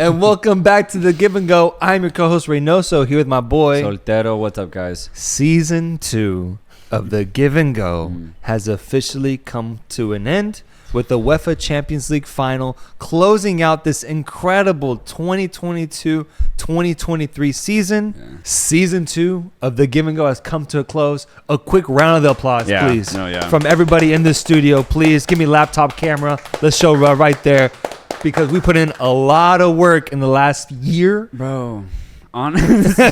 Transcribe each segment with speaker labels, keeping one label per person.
Speaker 1: And welcome back to the Give and Go. I'm your co-host Reynoso here with my boy
Speaker 2: Soltero. What's up, guys?
Speaker 1: Season 2 of the Give and Go has officially come to an end with the UEFA Champions League final closing out this incredible 2022-2023 season.
Speaker 2: Yeah.
Speaker 1: Season 2 of the Give and Go has come to a close. A quick round of applause, please, from everybody in the studio. Please give me laptop camera. Let's show right there. Because we put in a lot of work in the last year.
Speaker 2: Bro, honestly,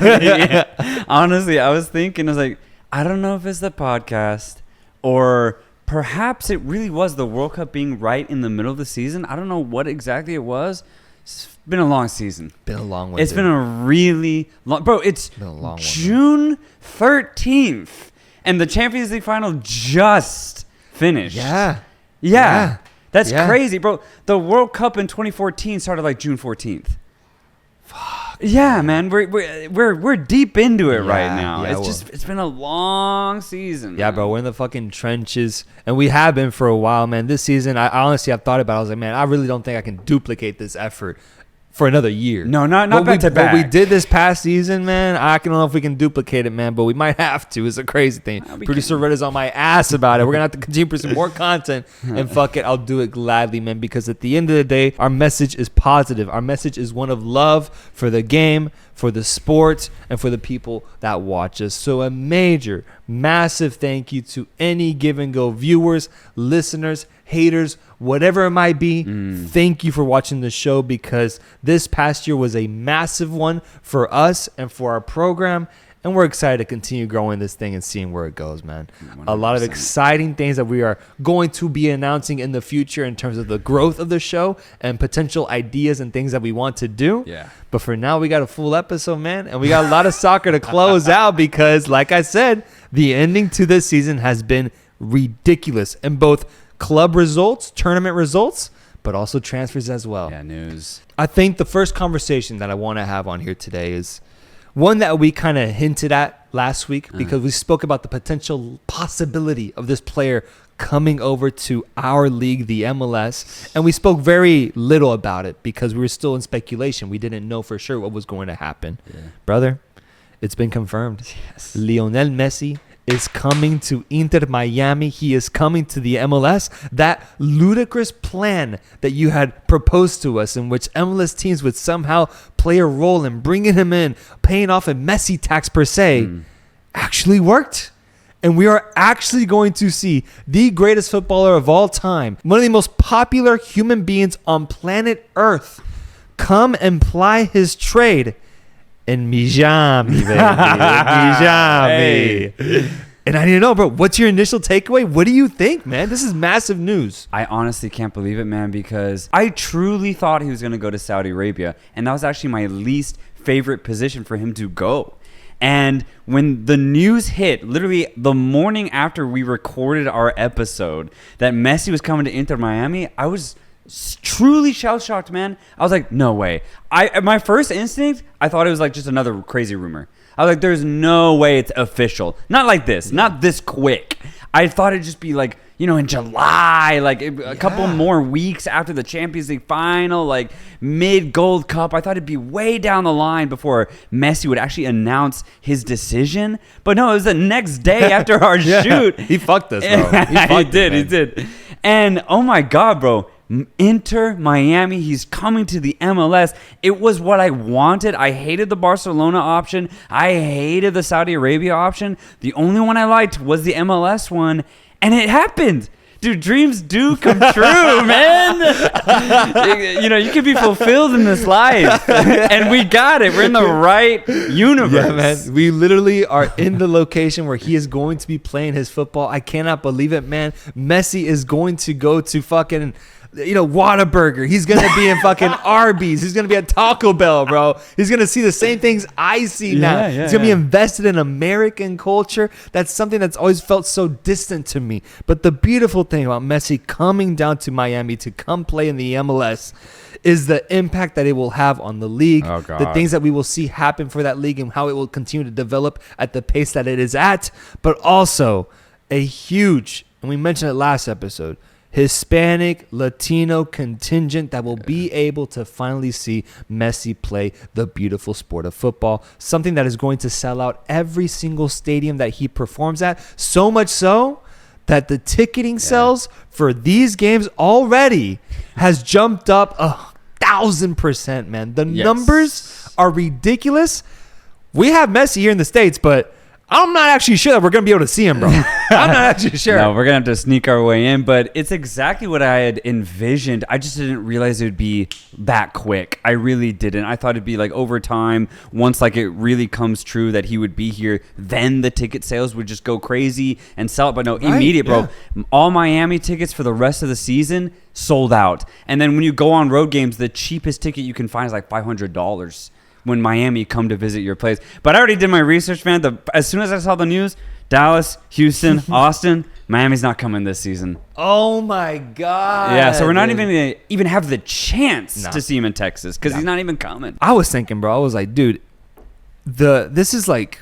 Speaker 2: I was thinking, I was like, I don't know if it's the podcast or perhaps it really was the World Cup being right in the middle of the season. I don't know what exactly it was. It's been a long season.
Speaker 1: Been a long one.
Speaker 2: It's been a really long... Bro, it's been a long June 13th. And the Champions League final just finished. Yeah. That's crazy, bro. The World Cup in 2014 started like June 14th.
Speaker 1: Fuck.
Speaker 2: Yeah, man. We're deep into it right now. It's been a long season.
Speaker 1: Yeah, bro. We're in the fucking trenches, and we have been for a while, man. This season, I honestly, I've thought about it. I was like, man, I really don't think I can duplicate this effort for another year.
Speaker 2: No, not back to back.
Speaker 1: What we did this past season, man, I don't know if we can duplicate it, man, but we might have to. It's a crazy thing. Producer Red is on my ass about it. We're going to have to continue producing more content, and fuck it, I'll do it gladly, man, because at the end of the day, our message is positive. Our message is one of love for the game, for the sport, and for the people that watch us. So a major, massive thank you to any Give and Go viewers, listeners, haters, whatever it might be. Thank you for watching the show, because this past year was a massive one for us and for our program, and we're excited to continue growing this thing and seeing where it goes, man. 100%. A lot of exciting things that we are going to be announcing in the future in terms of the growth of the show and potential ideas and things that we want to do.
Speaker 2: Yeah.
Speaker 1: But for now, we got a full episode, man, and we got a lot of soccer to close out because, like I said, the ending to this season has been ridiculous in both club results, tournament results, but also transfers as well.
Speaker 2: Yeah, news.
Speaker 1: I think the first conversation that I want to have on here today is one that we kind of hinted at last week because we spoke about the potential possibility of this player coming over to our league, the MLS, and we spoke very little about it because we were still in speculation. We didn't know for sure what was going to happen. Yeah. Brother, it's been confirmed. Yes. Lionel Messi is coming to Inter Miami. He is coming to the MLS. That ludicrous plan that you had proposed to us, in which MLS teams would somehow play a role in bringing him in, paying off a Messi tax per se, actually worked. And we are actually going to see the greatest footballer of all time, one of the most popular human beings on planet Earth, come and ply his trade in Miami, baby. Miami. Hey. And I need to know, bro, what's your initial takeaway? What do you think, man? This is massive news.
Speaker 2: I honestly can't believe it, man, because I truly thought he was going to go to Saudi Arabia. And that was actually my least favorite position for him to go. And when the news hit, literally the morning after we recorded our episode, that Messi was coming to Inter Miami, I was truly shell-shocked, man. I was like, no way. My first instinct, I thought it was like just another crazy rumor. I was like, there's no way it's official. Not like this. Not this quick. I thought it'd just be like, in July, like a couple more weeks after the Champions League final, like mid-Gold Cup. I thought it'd be way down the line before Messi would actually announce his decision. But no, it was the next day after our shoot.
Speaker 1: He fucked us, bro.
Speaker 2: He did. And oh my God, bro. Inter Miami, he's coming to the MLS. It was what I wanted. I hated the Barcelona option. I hated the Saudi Arabia option. The only one I liked was the MLS one, and it happened. Dude, dreams do come true, man. You can be fulfilled in this life. And we got it. We're in the right universe.
Speaker 1: Yeah, man. We literally are in the location where he is going to be playing his football. I cannot believe it, man. Messi is going to go to fucking Whataburger. He's going to be in fucking Arby's. He's going to be at Taco Bell, bro. He's going to see the same things I see now. He's going to be invested in American culture. That's something that's always felt so distant to me. But the beautiful thing about Messi coming down to Miami to come play in the MLS is the impact that it will have on the league, the things that we will see happen for that league and how it will continue to develop at the pace that it is at, but also a huge, and we mentioned it last episode, Hispanic, Latino contingent that will be able to finally see Messi play the beautiful sport of football. Something that is going to sell out every single stadium that he performs at. So much so that the ticketing sales for these games already has jumped up 1,000%, man. The numbers are ridiculous. We have Messi here in the States, but I'm not actually sure that we're going to be able to see him, bro. I'm not actually sure.
Speaker 2: No, we're going to have to sneak our way in, but it's exactly what I had envisioned. I just didn't realize it would be that quick. I really didn't. I thought it'd be like over time, once like it really comes true that he would be here, then the ticket sales would just go crazy and sell it. But no, immediate, bro. All Miami tickets for the rest of the season sold out. And then when you go on road games, the cheapest ticket you can find is like $500. When Miami come to visit your place. But I already did my research, man. As soon as I saw the news, Dallas, Houston, Austin, Miami's not coming this season.
Speaker 1: Oh, my God.
Speaker 2: Yeah, so we're not even going to even have the chance to see him in Texas because he's not even coming.
Speaker 1: I was thinking, bro, I was like, dude, this is like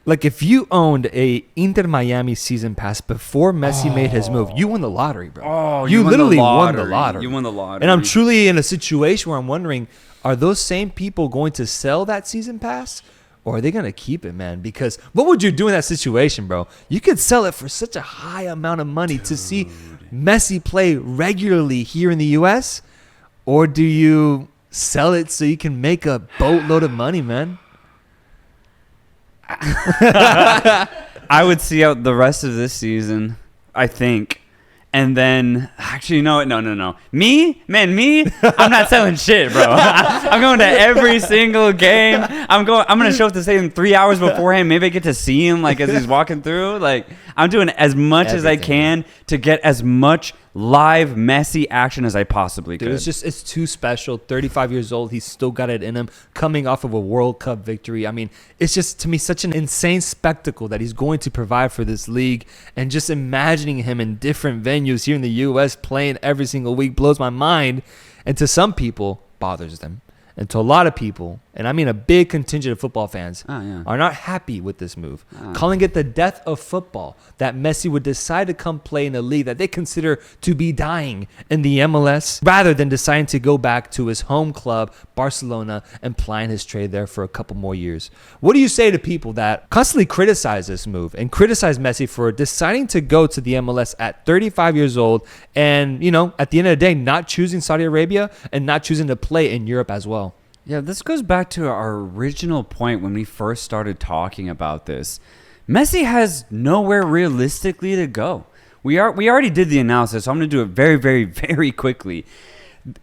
Speaker 1: if you owned a Inter Miami season pass before Messi made his move, you won the lottery, bro.
Speaker 2: Oh,
Speaker 1: you literally won the lottery.
Speaker 2: You won the lottery.
Speaker 1: And I'm truly in a situation where I'm wondering, are those same people going to sell that season pass or are they going to keep it, man? Because what would you do in that situation, bro? You could sell it for such a high amount of money to see Messi play regularly here in the U.S., or do you sell it so you can make a boatload of money, man?
Speaker 2: I would see out the rest of this season, I think. And then, actually, no. Me, I'm not selling shit, bro. I'm going to every single game. I'm going to show up to stadium 3 hours beforehand. Maybe I get to see him like as he's walking through. Like, I'm doing as much as I can to get as much live Messi action as I possibly could.
Speaker 1: Dude, it's too special. 35 years old, he's still got it in him, coming off of a World Cup victory. I mean, it's just, to me, such an insane spectacle that he's going to provide for this league, and just imagining him in different venues here in the U.S. playing every single week blows my mind, and to some people bothers them. And to a lot of people, and I mean a big contingent of football fans, are not happy with this move, calling it the death of football, that Messi would decide to come play in a league that they consider to be dying in the MLS, rather than deciding to go back to his home club, Barcelona, and plying his trade there for a couple more years. What do you say to people that constantly criticize this move and criticize Messi for deciding to go to the MLS at 35 years old and, you know, at the end of the day, not choosing Saudi Arabia and not choosing to play in Europe as well?
Speaker 2: Yeah, this goes back to our original point when we first started talking about this. Messi has nowhere realistically to go. We already did the analysis, so I'm going to do it very, very, very quickly.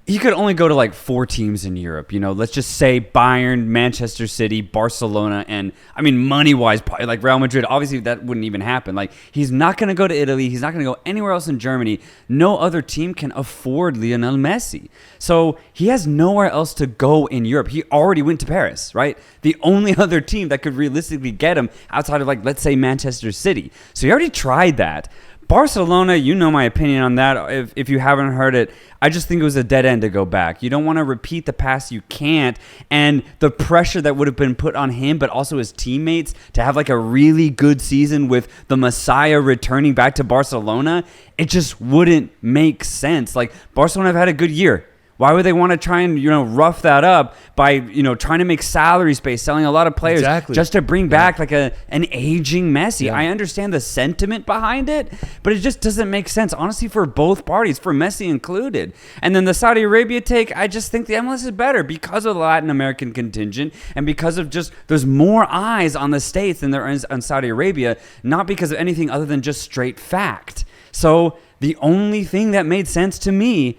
Speaker 2: He could only go to like 4 teams in Europe. You know, let's just say Bayern, Manchester City, Barcelona, and I mean, money-wise, like Real Madrid. Obviously, that wouldn't even happen. Like, he's not going to go to Italy. He's not going to go anywhere else in Germany. No other team can afford Lionel Messi. So he has nowhere else to go in Europe. He already went to Paris, right? The only other team that could realistically get him outside of, like, let's say Manchester City. So he already tried that. Barcelona, you know my opinion on that. If you haven't heard it, I just think it was a dead end to go back. You don't want to repeat the past. You can't. And the pressure that would have been put on him, but also his teammates, to have like a really good season with the Messiah returning back to Barcelona, it just wouldn't make sense. Like, Barcelona have had a good year. Why would they want to try and, you know, rough that up by, you know, trying to make salary space, selling a lot of players just to bring back like an aging Messi? I understand the sentiment behind it, but it just doesn't make sense, honestly, for both parties, for Messi included. And then the Saudi Arabia take, I just think the MLS is better because of the Latin American contingent and because of just there's more eyes on the States than there is on Saudi Arabia, not because of anything other than just straight fact. So the only thing that made sense to me,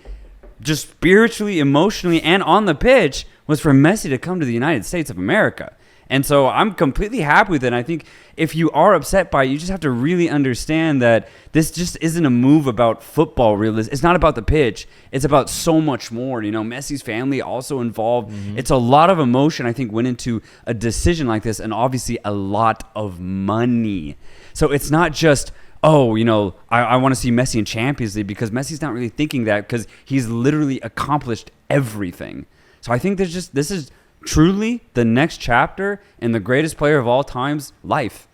Speaker 2: just spiritually, emotionally, and on the pitch, was for Messi to come to the United States of America. And so I'm completely happy with it. And I think if you are upset by it, you just have to really understand that this just isn't a move about football. It's not about the pitch. It's about so much more. You know, Messi's family also involved. It's a lot of emotion, I think, went into a decision like this, and obviously a lot of money. So it's not just, oh, you know, I want to see Messi in Champions League, because Messi's not really thinking that, because he's literally accomplished everything. So I think this is truly the next chapter in the greatest player of all time's life.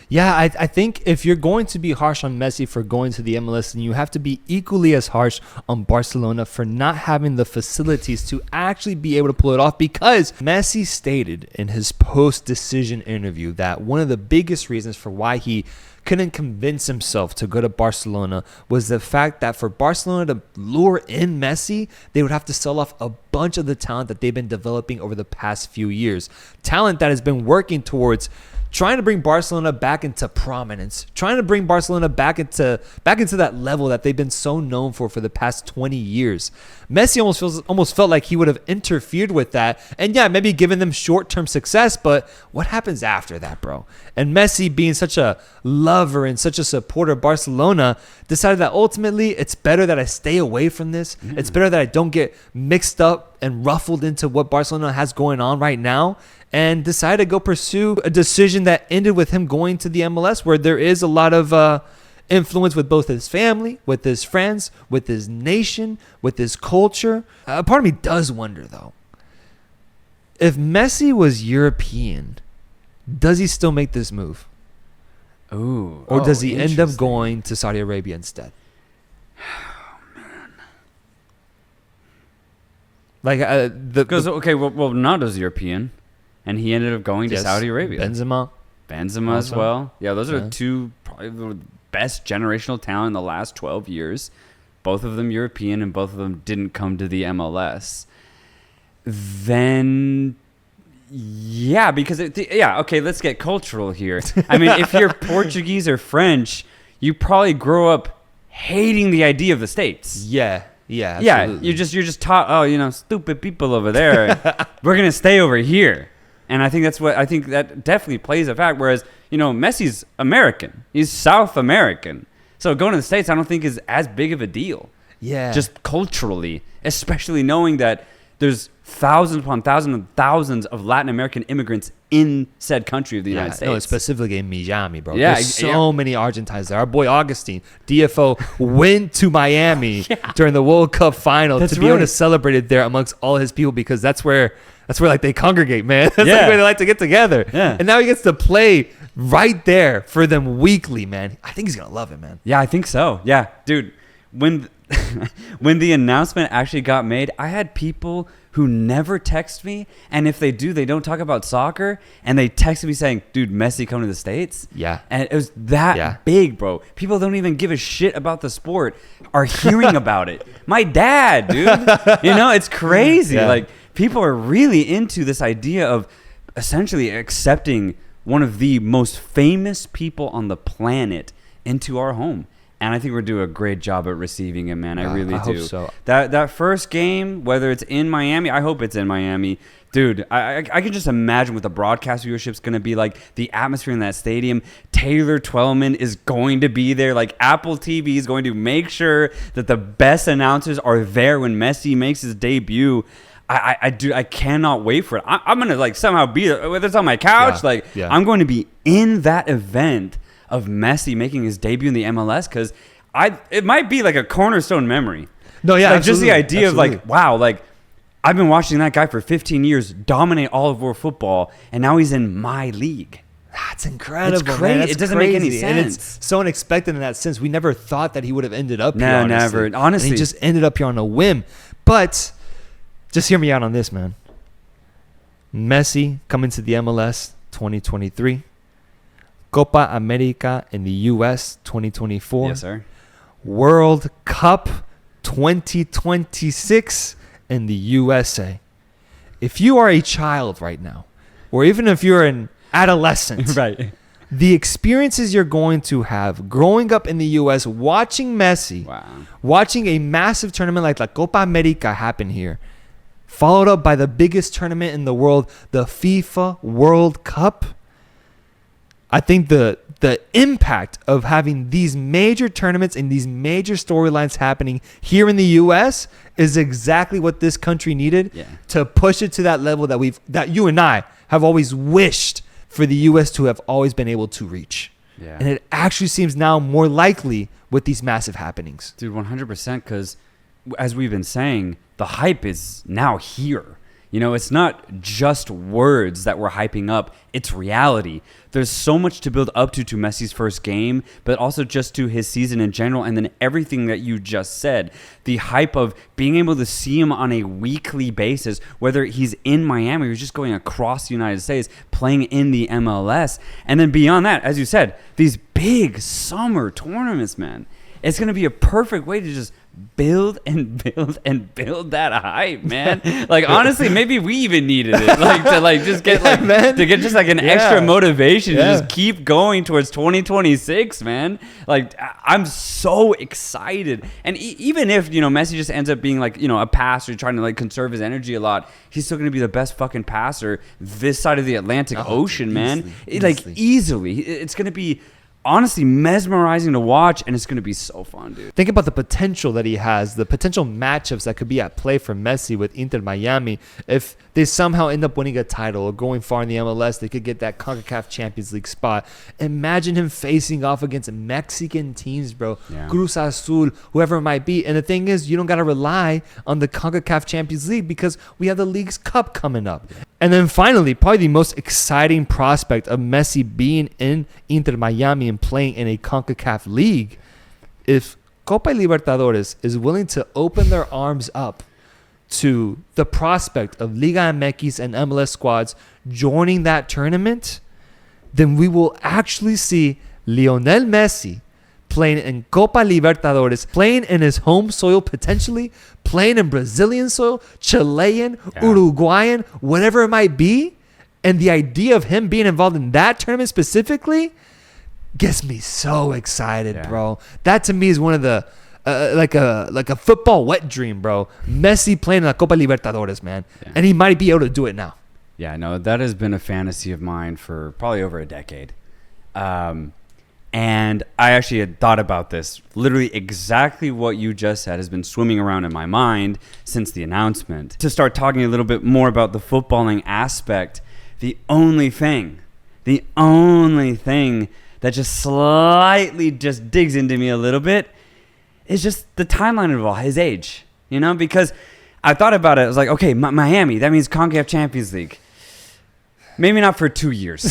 Speaker 1: Yeah, I think if you're going to be harsh on Messi for going to the MLS, then you have to be equally as harsh on Barcelona for not having the facilities to actually be able to pull it off, because Messi stated in his post-decision interview that one of the biggest reasons for why he couldn't convince himself to go to Barcelona was the fact that for Barcelona to lure in Messi, they would have to sell off a bunch of the talent that they've been developing over the past few years. Talent that has been working towards trying to bring Barcelona back into prominence, trying to bring Barcelona back into that level that they've been so known for the past 20 years. Messi almost felt like he would have interfered with that, and yeah, maybe given them short-term success, but what happens after that, bro? And Messi, being such a lover and such a supporter of Barcelona, decided that ultimately it's better that I stay away from this. It's better that I don't get mixed up and ruffled into what Barcelona has going on right now, and decided to go pursue a decision that ended with him going to the MLS, where there is a lot of influence with both his family, with his friends, with his nation, with his culture. Part of me does wonder, though, if Messi was European, does he still make this move?
Speaker 2: Ooh.
Speaker 1: Or does he end up going to Saudi Arabia instead?
Speaker 2: Oh, man.
Speaker 1: Like,
Speaker 2: well, Ronaldo's European, and he ended up going to Saudi Arabia.
Speaker 1: Benzema
Speaker 2: as well. Yeah, those are two probably the best generational talent in the last 12 years. Both of them European, and both of them didn't come to the MLS. Then, yeah, because okay, let's get cultural here. I mean, if you're Portuguese or French, you probably grow up hating the idea of the States.
Speaker 1: Yeah, absolutely.
Speaker 2: Yeah. You're just taught, stupid people over there. We're gonna stay over here. And I think that definitely plays a fact. Whereas, Messi's American. He's South American. So going to the States, I don't think is as big of a deal.
Speaker 1: Yeah.
Speaker 2: Just culturally, especially knowing that there's thousands upon thousands of Latin American immigrants in said country of the United States.
Speaker 1: No, specifically in Miami, bro.
Speaker 2: Yeah,
Speaker 1: There's so many Argentines there. Our boy Augustine, DFO, went to Miami during the World Cup final to be able to celebrate it there amongst all his people, because that's where like they congregate, man. That's like where they like to get together. Yeah. And now he gets to play right there for them weekly, man. I think he's going to love it, man.
Speaker 2: Yeah, I think so. Yeah, dude. When the announcement actually got made, I had people who never text me, and if they do, they don't talk about soccer, and they texted me saying, dude, Messi coming to the States?
Speaker 1: Yeah.
Speaker 2: And it was that big, bro. People don't even give a shit about the sport are hearing about it. My dad, dude. It's crazy. Yeah. Like, people are really into this idea of essentially accepting one of the most famous people on the planet into our home. And I think we're doing a great job at receiving him, man. I really do.
Speaker 1: Hope so.
Speaker 2: That first game, whether it's in Miami, I hope it's in Miami. Dude, I can just imagine what the broadcast viewership's going to be like, the atmosphere in that stadium. Taylor Twellman is going to be there. Like, Apple TV is going to make sure that the best announcers are there when Messi makes his debut. I cannot wait for it. I'm going to somehow be there, whether it's on my couch. I'm going to be in that event of Messi making his debut in the MLS, because it might be like a cornerstone memory.
Speaker 1: No, yeah,
Speaker 2: just the idea of wow, I've been watching that guy for 15 years dominate all of world football, and now he's in my league.
Speaker 1: That's incredible.
Speaker 2: It's crazy.
Speaker 1: Man.
Speaker 2: It doesn't make any sense.
Speaker 1: And it's so unexpected in that sense. We never thought that he would have ended up here.
Speaker 2: No, never. Honestly.
Speaker 1: And he just ended up here on a whim. But just hear me out on this, man. Messi coming to the MLS 2023. Copa America in the U.S. 2024.
Speaker 2: Yes, sir.
Speaker 1: World Cup 2026 in the USA. If you are a child right now, or even if you're an adolescent,
Speaker 2: right,
Speaker 1: the experiences you're going to have growing up in the U.S., watching Messi, watching a massive tournament like La Copa America happen here, followed up by the biggest tournament in the world, the FIFA World Cup. I think the impact of having these major tournaments and these major storylines happening here in the U.S. is exactly what this country needed to push it to that level that you and I have always wished for the U.S. to have always been able to reach. Yeah. And it actually seems now more likely with these massive happenings.
Speaker 2: Dude, 100%, because as we've been saying, the hype is now here. It's not just words that we're hyping up. It's reality. There's so much to build up to Messi's first game, but also just to his season in general. And then everything that you just said, the hype of being able to see him on a weekly basis, whether he's in Miami or he's just going across the United States, playing in the MLS. And then beyond that, as you said, these big summer tournaments, man. It's going to be a perfect way to just build and build and build that hype, man. Like, honestly, maybe we even needed it, like, to like just get to get just like an extra motivation to just keep going towards 2026, man. Like, I'm so excited. And even if Messi just ends up being like a passer trying to like conserve his energy a lot, he's still gonna be the best fucking passer this side of the Atlantic Ocean, man. Easily. It's gonna be honestly mesmerizing to watch, and it's going to be so fun, dude.
Speaker 1: Think about the potential that he has, the potential matchups that could be at play for Messi with Inter Miami. If they somehow end up winning a title or going far in the MLS, they could get that CONCACAF Champions League spot. Imagine him facing off against Mexican teams, bro. Yeah. Cruz Azul, whoever it might be. And the thing is, you don't got to rely on the CONCACAF Champions League because we have the League's Cup coming up. And then finally, probably the most exciting prospect of Messi being in Inter Miami and playing in a CONCACAF league, if Copa Libertadores is willing to open their arms up to the prospect of Liga MX and MLS squads joining that tournament, then we will actually see Lionel Messi playing in Copa Libertadores, playing in his home soil potentially, playing in Brazilian soil, Chilean, Uruguayan, whatever it might be. And the idea of him being involved in that tournament specifically gets me so excited, bro. That to me is one of the like a football wet dream, bro. Messi playing in la Copa Libertadores, man. And he might be able to do it now.
Speaker 2: Yeah, no, that has been a fantasy of mine for probably over a decade. And I actually had thought about this. Literally exactly what you just said has been swimming around in my mind since the announcement. To start talking a little bit more about the footballing aspect, the only thing that just slightly just digs into me a little bit is just the timeline of all his age. Because I thought about it. I was like, okay, Miami, that means CONCACAF Champions League. Maybe not for 2 years.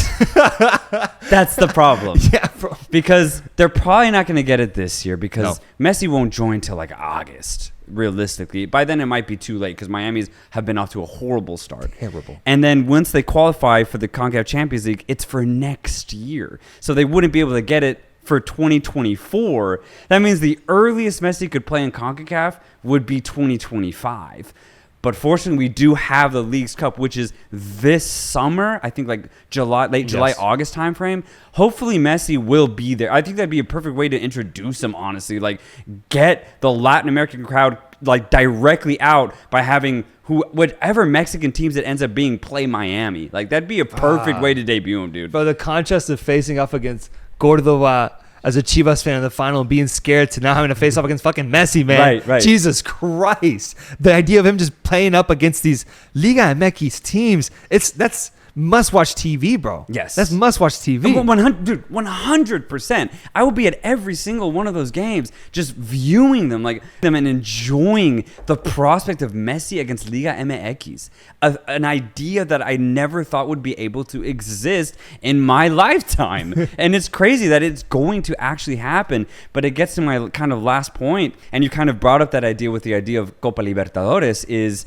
Speaker 2: That's the problem.
Speaker 1: Yeah, bro.
Speaker 2: Because they're probably not going to get it this year because Messi won't join till like August, realistically. By then it might be too late because Miami's have been off to a horrible start.
Speaker 1: Terrible.
Speaker 2: And then once they qualify for the CONCACAF Champions League, it's for next year. So they wouldn't be able to get it for 2024. That means the earliest Messi could play in CONCACAF would be 2025. But fortunately, we do have the League's Cup, which is this summer. I think like late July, August timeframe. Hopefully, Messi will be there. I think that'd be a perfect way to introduce him, honestly. Like, get the Latin American crowd like directly out by having whatever Mexican teams it ends up being play Miami. Like, that'd be a perfect way to debut him, dude.
Speaker 1: But the contrast of facing off against Cordova as a Chivas fan in the final and being scared to now having to face off against fucking Messi, man.
Speaker 2: Right.
Speaker 1: Jesus Christ. The idea of him just playing up against these Liga MX teams, that's must-watch TV, bro.
Speaker 2: Yes.
Speaker 1: That's must-watch TV.
Speaker 2: 100%. I will be at every single one of those games just viewing them and enjoying the prospect of Messi against Liga MX. An idea that I never thought would be able to exist in my lifetime. And it's crazy that it's going to actually happen. But it gets to my kind of last point, and you kind of brought up that idea with the idea of Copa Libertadores, is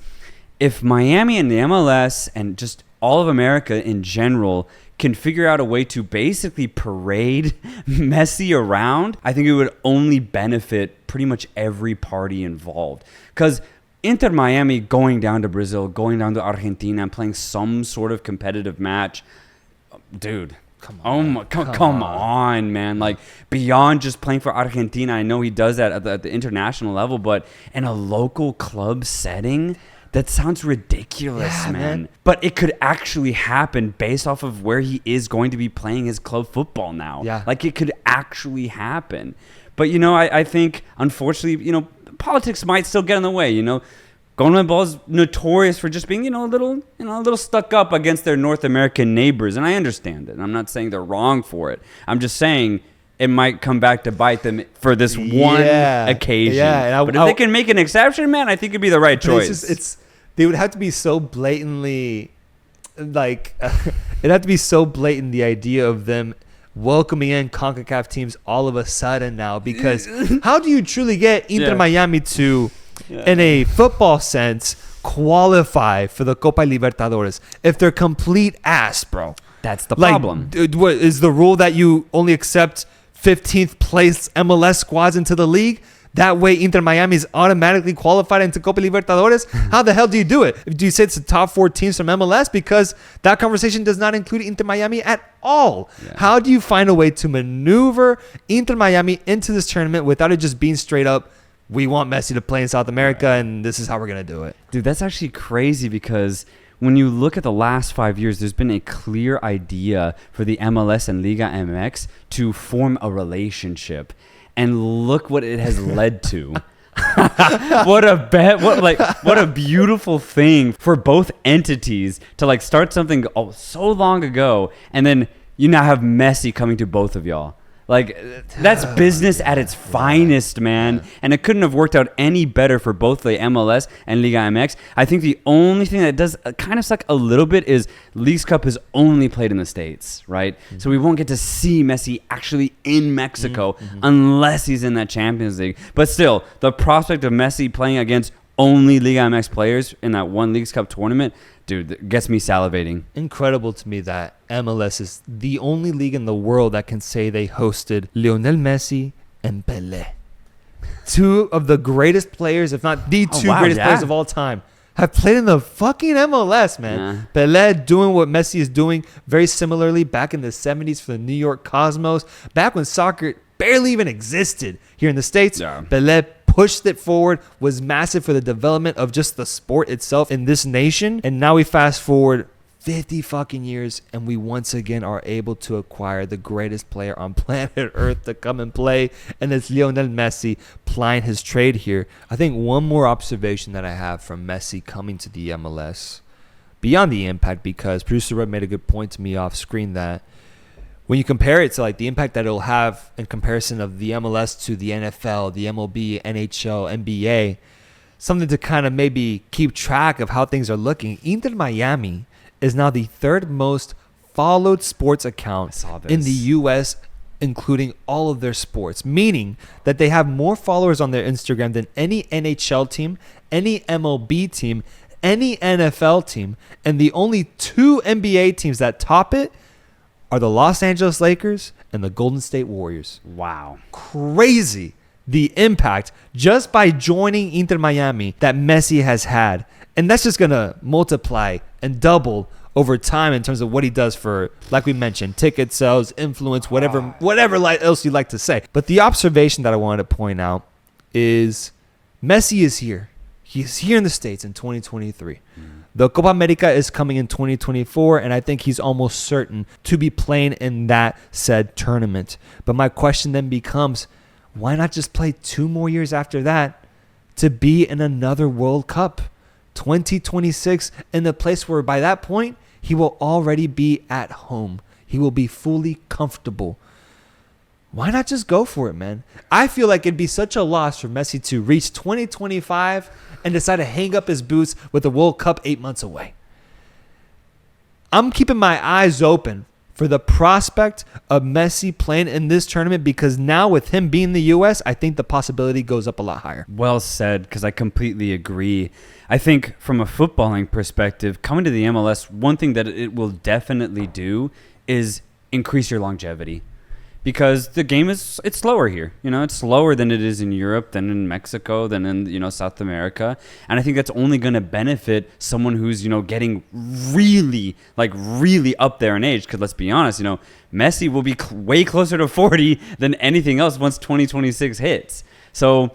Speaker 2: if Miami and the MLS and just all of America in general can figure out a way to basically parade Messi around, I think it would only benefit pretty much every party involved. Because Inter Miami going down to Brazil, going down to Argentina, and playing some sort of competitive match, dude, come on, man. Like, beyond just playing for Argentina, I know he does that at the international level, but in a local club setting, that sounds ridiculous, man. But it could actually happen based off of where he is going to be playing his club football now.
Speaker 1: Yeah.
Speaker 2: Like, it could actually happen. But, I think, unfortunately, politics might still get in the way, CONMEBOL is notorious for just being, a little stuck up against their North American neighbors. And I understand it. I'm not saying they're wrong for it. I'm just saying it might come back to bite them for this one occasion. Yeah, but if they can make an exception, man, I think it'd be the right choice.
Speaker 1: they would have to be so blatantly, like, it'd have to be so blatant, the idea of them welcoming in CONCACAF teams all of a sudden now, because how do you truly get Inter Miami to, in a football sense, qualify for the Copa Libertadores if they're complete ass, bro?
Speaker 2: That's the problem.
Speaker 1: What is the rule, that you only accept 15th place MLS squads into the league? That way, Inter Miami is automatically qualified into Copa Libertadores. How the hell do you do it? Do you say it's the top 4 teams from MLS? Because that conversation does not include Inter Miami at all. Yeah. How do you find a way to maneuver Inter Miami into this tournament without it just being straight up, we want Messi to play in South America, and this is how we're going to do it?
Speaker 2: Dude, that's actually crazy, because when you look at the last 5 years, there's been a clear idea for the MLS and Liga MX to form a relationship. And look what it has led to. What a beautiful thing for both entities to like start something so long ago, and then you now have Messi coming to both of y'all. Like, that's business at its finest, man. And it couldn't have worked out any better for both the MLS and Liga MX. I think the only thing that does kind of suck a little bit is Leagues Cup is only played in the States, right? Mm-hmm. So we won't get to see Messi actually in Mexico unless he's in that Champions League. But still, the prospect of Messi playing against only Liga MX players in that one Leagues Cup tournament, dude, that gets me salivating.
Speaker 1: Incredible to me that MLS is the only league in the world that can say they hosted Lionel Messi and Pelé. 2 of the greatest players, if not the 2 greatest players of all time, have played in the fucking MLS, man. Yeah. Pelé doing what Messi is doing very similarly back in the 70s for the New York Cosmos, back when soccer barely even existed here in the States. Yeah. Pelé pushed it forward, was massive for the development of just the sport itself in this nation. And now we fast forward 50 fucking years, and we once again are able to acquire the greatest player on planet Earth to come and play, and it's Lionel Messi plying his trade here. I think one more observation that I have from Messi coming to the MLS, beyond the impact, because producer Red made a good point to me off screen, that when you compare it to like the impact that it'll have in comparison of the MLS to the NFL, the MLB, NHL, NBA, something to kind of maybe keep track of how things are looking. Inter Miami is now the 3rd most followed sports account in the U.S., including all of their sports, meaning that they have more followers on their Instagram than any NHL team, any MLB team, any NFL team, and the only 2 NBA teams that top it are the Los Angeles Lakers and the Golden State Warriors.
Speaker 2: Wow.
Speaker 1: Crazy the impact just by joining Inter Miami that Messi has had. And that's just going to multiply and double over time in terms of what he does for, like we mentioned, ticket sales, influence, whatever else you like to say. But the observation that I wanted to point out is Messi is here. He's here in the States in 2023. The Copa America is coming in 2024, and I think he's almost certain to be playing in that said tournament. But my question then becomes, why not just play 2 more years after that to be in another World Cup? 2026, in the place where by that point, he will already be at home. He will be fully comfortable. Why not just go for it, man? I feel like it'd be such a loss for Messi to reach 2025 and decide to hang up his boots with the World Cup 8 months away. I'm keeping my eyes open for the prospect of Messi playing in this tournament, because now with him being in the U.S., I think the possibility goes up a lot higher.
Speaker 2: Well said, because I completely agree. I think from a footballing perspective, coming to the MLS, one thing that it will definitely do is increase your longevity. Because the game it's slower here. You know, it's slower than it is in Europe, than in Mexico, than in, you know, South America. And I think that's only going to benefit someone who's, you know, getting really up there in age. Because let's be honest, you know, Messi will be way closer to 40 than anything else once 2026 hits. So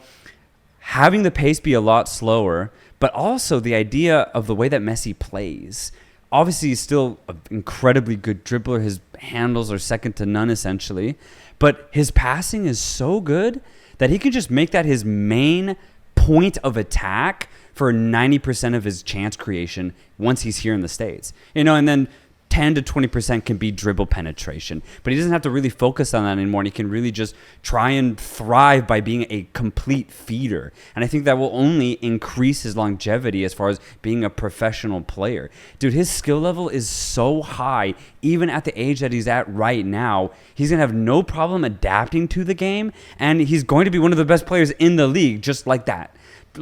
Speaker 2: having the pace be a lot slower, but also the idea of the way that Messi plays. Obviously, he's still an incredibly good dribbler. His handles are second to none, essentially. But his passing is so good that he can just make that his main point of attack for 90% of his chance creation once he's here in the States. You know, and then 10 to 20% can be dribble penetration, but he doesn't have to really focus on that anymore, and he can really just try and thrive by being a complete feeder. And I think that will only increase his longevity as far as being a professional player. Dude, his skill level is so high, even at the age that he's at right now. He's going to have no problem adapting to the game, and he's going to be one of the best players in the league just like that.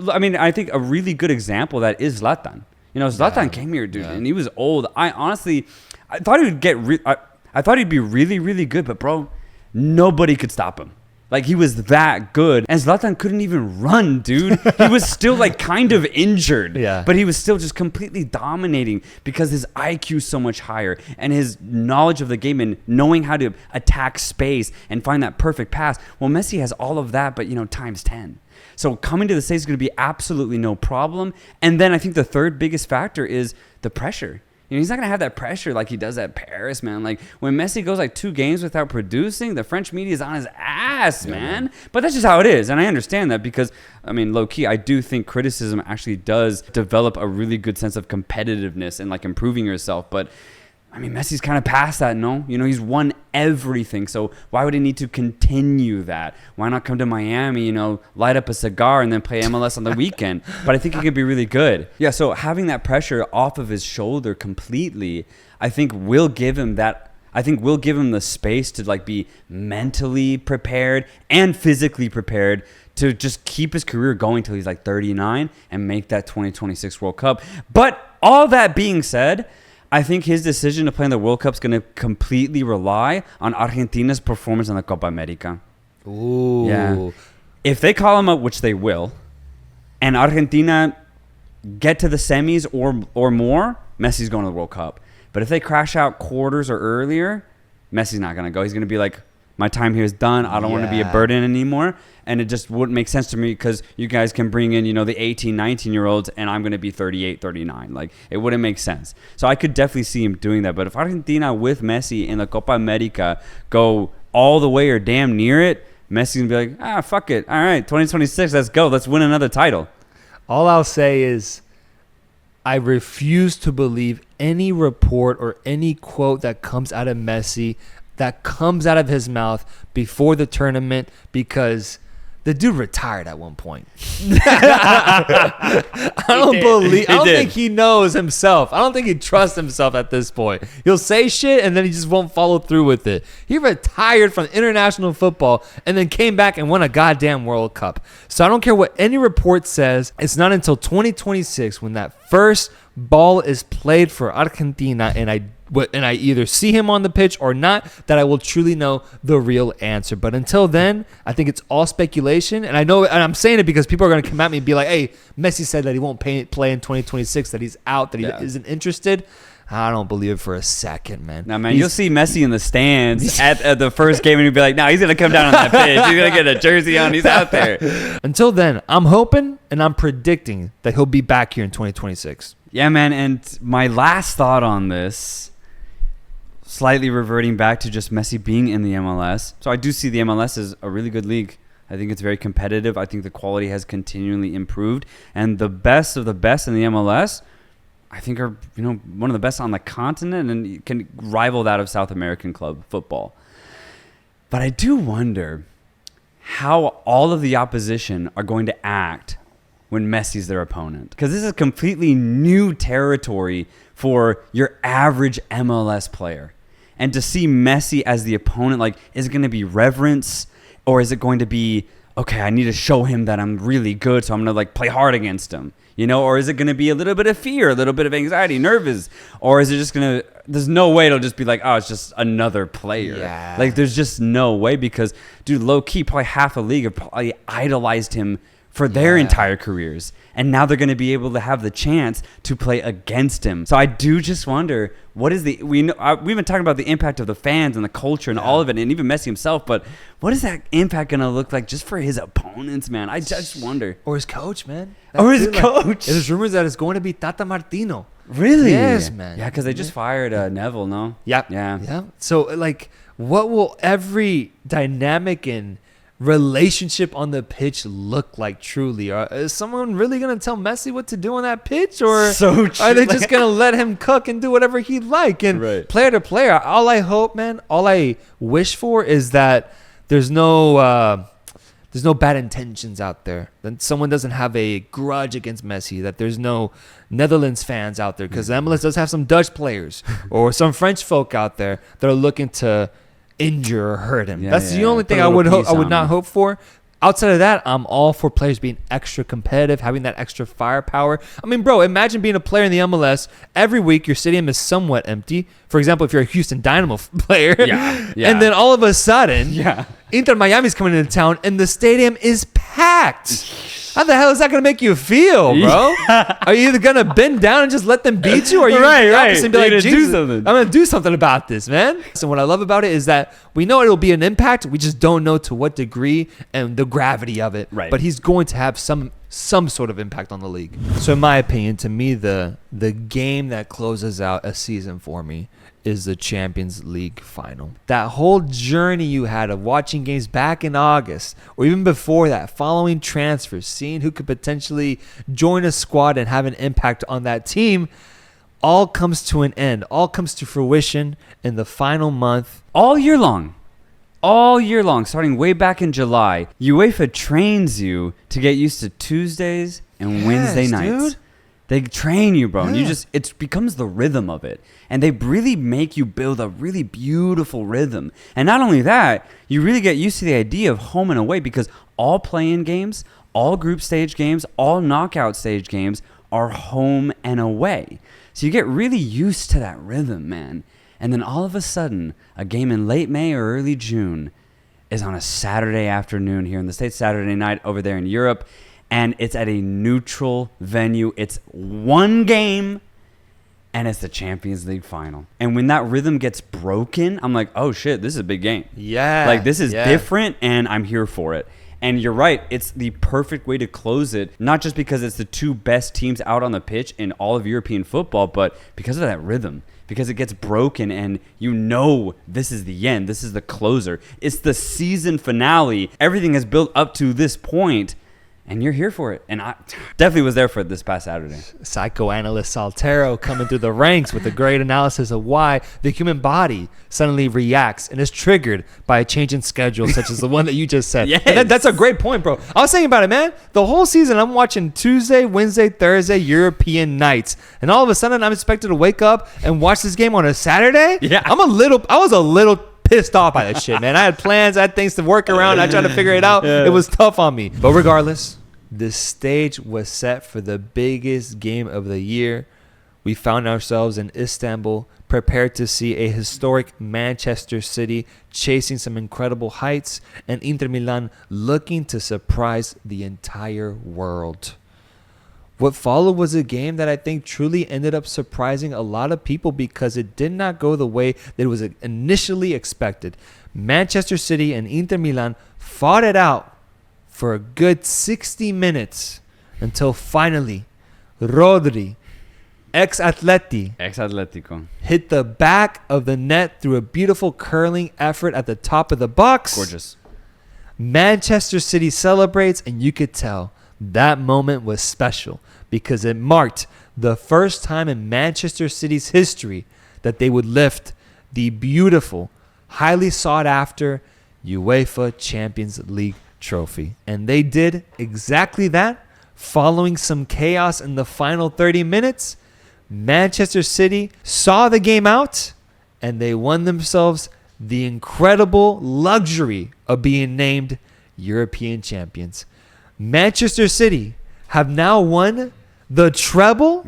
Speaker 2: I mean, I think a really good example of that is Zlatan. Zlatan came here, dude, and he was old. I thought he would I thought he'd be really, really good, but bro, nobody could stop him. Like, he was that good. And Zlatan couldn't even run, dude. He was still, like, kind of injured.
Speaker 1: Yeah.
Speaker 2: But he was still just completely dominating because his IQ is so much higher. And his knowledge of the game and knowing how to attack space and find that perfect pass. Well, Messi has all of that, but, times 10. So coming to the States is going to be absolutely no problem. And then I think the third biggest factor is the pressure. He's not going to have that pressure like he does at Paris, man. Like, when Messi goes like 2 games without producing, the French media is on his ass, man. But that's just how it is. And I understand that because, I mean, low-key, I do think criticism actually does develop a really good sense of competitiveness and, like, improving yourself. But, I mean, Messi's kind of past that, no? He's won everything. So why would he need to continue that? Why not come to Miami, light up a cigar and then play MLS on the weekend? But I think he could be really good. Yeah, so having that pressure off of his shoulder completely, I think will give him the space to, like, be mentally prepared and physically prepared to just keep his career going till he's like 39 and make that 2026 World Cup. But all that being said, I think his decision to play in the World Cup is going to completely rely on Argentina's performance in the Copa America.
Speaker 1: Ooh.
Speaker 2: Yeah. If they call him up, which they will, and Argentina get to the semis or more, Messi's going to the World Cup. But if they crash out quarters or earlier, Messi's not going to go. He's going to be like, my time here is done. I don't want to be a burden anymore. And it just wouldn't make sense to me because you guys can bring in, the 18, 19-year-olds, and I'm going to be 38, 39. Like, it wouldn't make sense. So I could definitely see him doing that. But if Argentina with Messi in the Copa America go all the way or damn near it, Messi's going to be like, fuck it. All right, 2026, let's go. Let's win another title.
Speaker 1: All I'll say is I refuse to believe any report or any quote that comes out of Messi that comes out of his mouth before the tournament because the dude retired at one point. I don't think he knows himself. I don't think he trusts himself at this point. He'll say shit and then he just won't follow through with it. He retired from international football and then came back and won a goddamn World Cup. So I don't care what any report says. It's not until 2026 when that first ball is played for Argentina and I either see him on the pitch or not, that I will truly know the real answer. But until then, I think it's all speculation. And I know, and I'm saying it because people are going to come at me and be like, hey, Messi said that he won't play in 2026, that he's out, that he isn't interested. I don't believe it for a second, man.
Speaker 2: No, man, you'll see Messi in the stands at the first game and you'll be like, no, he's going to come down on that pitch. He's going to get a jersey on. He's out there.
Speaker 1: Until then, I'm hoping and I'm predicting that he'll be back here in 2026.
Speaker 2: Yeah, man. And my last thought on this, slightly reverting back to just Messi being in the MLS. So I do see the MLS as a really good league. I think it's very competitive. I think the quality has continually improved. And the best of the best in the MLS, I think, are one of the best on the continent and can rival that of South American club football. But I do wonder how all of the opposition are going to act when Messi's their opponent. Because this is completely new territory for your average MLS player. And to see Messi as the opponent, like, is it going to be reverence? Or is it going to be, okay, I need to show him that I'm really good, so I'm going to, like, play hard against him? Or is it going to be a little bit of fear, a little bit of anxiety, nervous? Or is it just going to, there's no way it'll just be like, oh, it's just another player.
Speaker 1: Yeah.
Speaker 2: Like, there's just no way because, dude, low-key, probably half the league have probably idolized him for their entire careers. And now they're going to be able to have the chance to play against him. So I do just wonder, what is we've been talking about the impact of the fans and the culture and all of it, and even Messi himself, but what is that impact going to look like just for his opponents, man? I just wonder.
Speaker 1: Or his coach, man.
Speaker 2: Or his coach.
Speaker 1: There's rumors that it's going to be Tata Martino.
Speaker 2: Really?
Speaker 1: Yes, man.
Speaker 2: Yeah, because they just fired Neville, no?
Speaker 1: Yep.
Speaker 2: Yeah.
Speaker 1: So, like, what will every dynamic and relationship on the pitch look like truly? Is someone really going to tell Messi what to do on that pitch? Or are they just going to let him cook and do whatever he'd like? And player to player, all I hope, man, all I wish for is that there's no bad intentions out there. That someone doesn't have a grudge against Messi. That there's no Netherlands fans out there, because MLS does have some Dutch players or some French folk out there that are looking to injure or hurt him. That's the only thing I would not hope for. Outside of that, I'm all for players being extra competitive, having that extra firepower. I mean, bro, imagine being a player in the MLS. Every week, your stadium is somewhat empty. For example, if you're a Houston Dynamo player, and then all of a sudden, Inter Miami's coming into town, and the stadium is packed. How the hell is that going to make you feel, bro? Are you either going to bend down and just let them beat you, or are you going to be like, Jesus, I'm going to do something about this, man? So what I love about it is that we know it'll be an impact. We just don't know to what degree and the gravity of it. Right. But he's going to have some sort of impact on the league. So in my opinion, to me, the game that closes out a season for me is the Champions League final. That whole journey you had of watching games back in August, or even before that, following transfers, seeing who could potentially join a squad and have an impact on that team, all comes to an end, all comes to fruition in the final month.
Speaker 2: All year long, starting way back in July, UEFA trains you to get used to Tuesdays and Wednesday nights. Dude. They train you, bro. And it becomes the rhythm of it. And they really make you build a really beautiful rhythm. And not only that, you really get used to the idea of home and away, because all play-in games, all group stage games, all knockout stage games are home and away. So you get really used to that rhythm, man. And then all of a sudden, a game in late May or early June is on a Saturday afternoon here in the States, Saturday night over there in Europe. And it's at a neutral venue. It's one game, and it's the Champions League final. And when that rhythm gets broken, I'm like, oh, shit, this is a big game.
Speaker 1: Yeah.
Speaker 2: Like, this is different, and I'm here for it. And you're right. It's the perfect way to close it, not just because it's the two best teams out on the pitch in all of European football, but because of that rhythm. Because it gets broken, and you know this is the end. This is the closer. It's the season finale. Everything is built up to this point. And you're here for it. And I definitely was there for it this past Saturday.
Speaker 1: Psychoanalyst Soltero coming through the ranks with a great analysis of why the human body suddenly reacts and is triggered by a change in schedule, such as the one that you just said. Yes. That's a great point, bro. I was thinking about it, man. The whole season, I'm watching Tuesday, Wednesday, Thursday, European nights. And all of a sudden, I'm expected to wake up and watch this game on a Saturday?
Speaker 2: Yeah.
Speaker 1: I was a little pissed off by that shit, man. I had plans, I had things to work around. I tried to figure it out. It was tough on me. But regardless, the stage was set for the biggest game of the year. We found ourselves in Istanbul, prepared to see a historic Manchester City chasing some incredible heights, and Inter Milan looking to surprise the entire world. What followed was a game that I think truly ended up surprising a lot of people, because it did not go the way that it was initially expected. Manchester City and Inter Milan fought it out for a good 60 minutes until finally Rodri,
Speaker 2: ex-Atletico,
Speaker 1: hit the back of the net through a beautiful curling effort at the top of the box.
Speaker 2: Gorgeous.
Speaker 1: Manchester City celebrates, and you could tell that moment was special because it marked the first time in Manchester City's history that they would lift the beautiful, highly sought-after UEFA Champions League trophy. And they did exactly that. Following some chaos in the final 30 minutes, Manchester City saw the game out, and they won themselves the incredible luxury of being named European champions. Manchester City have now won the treble,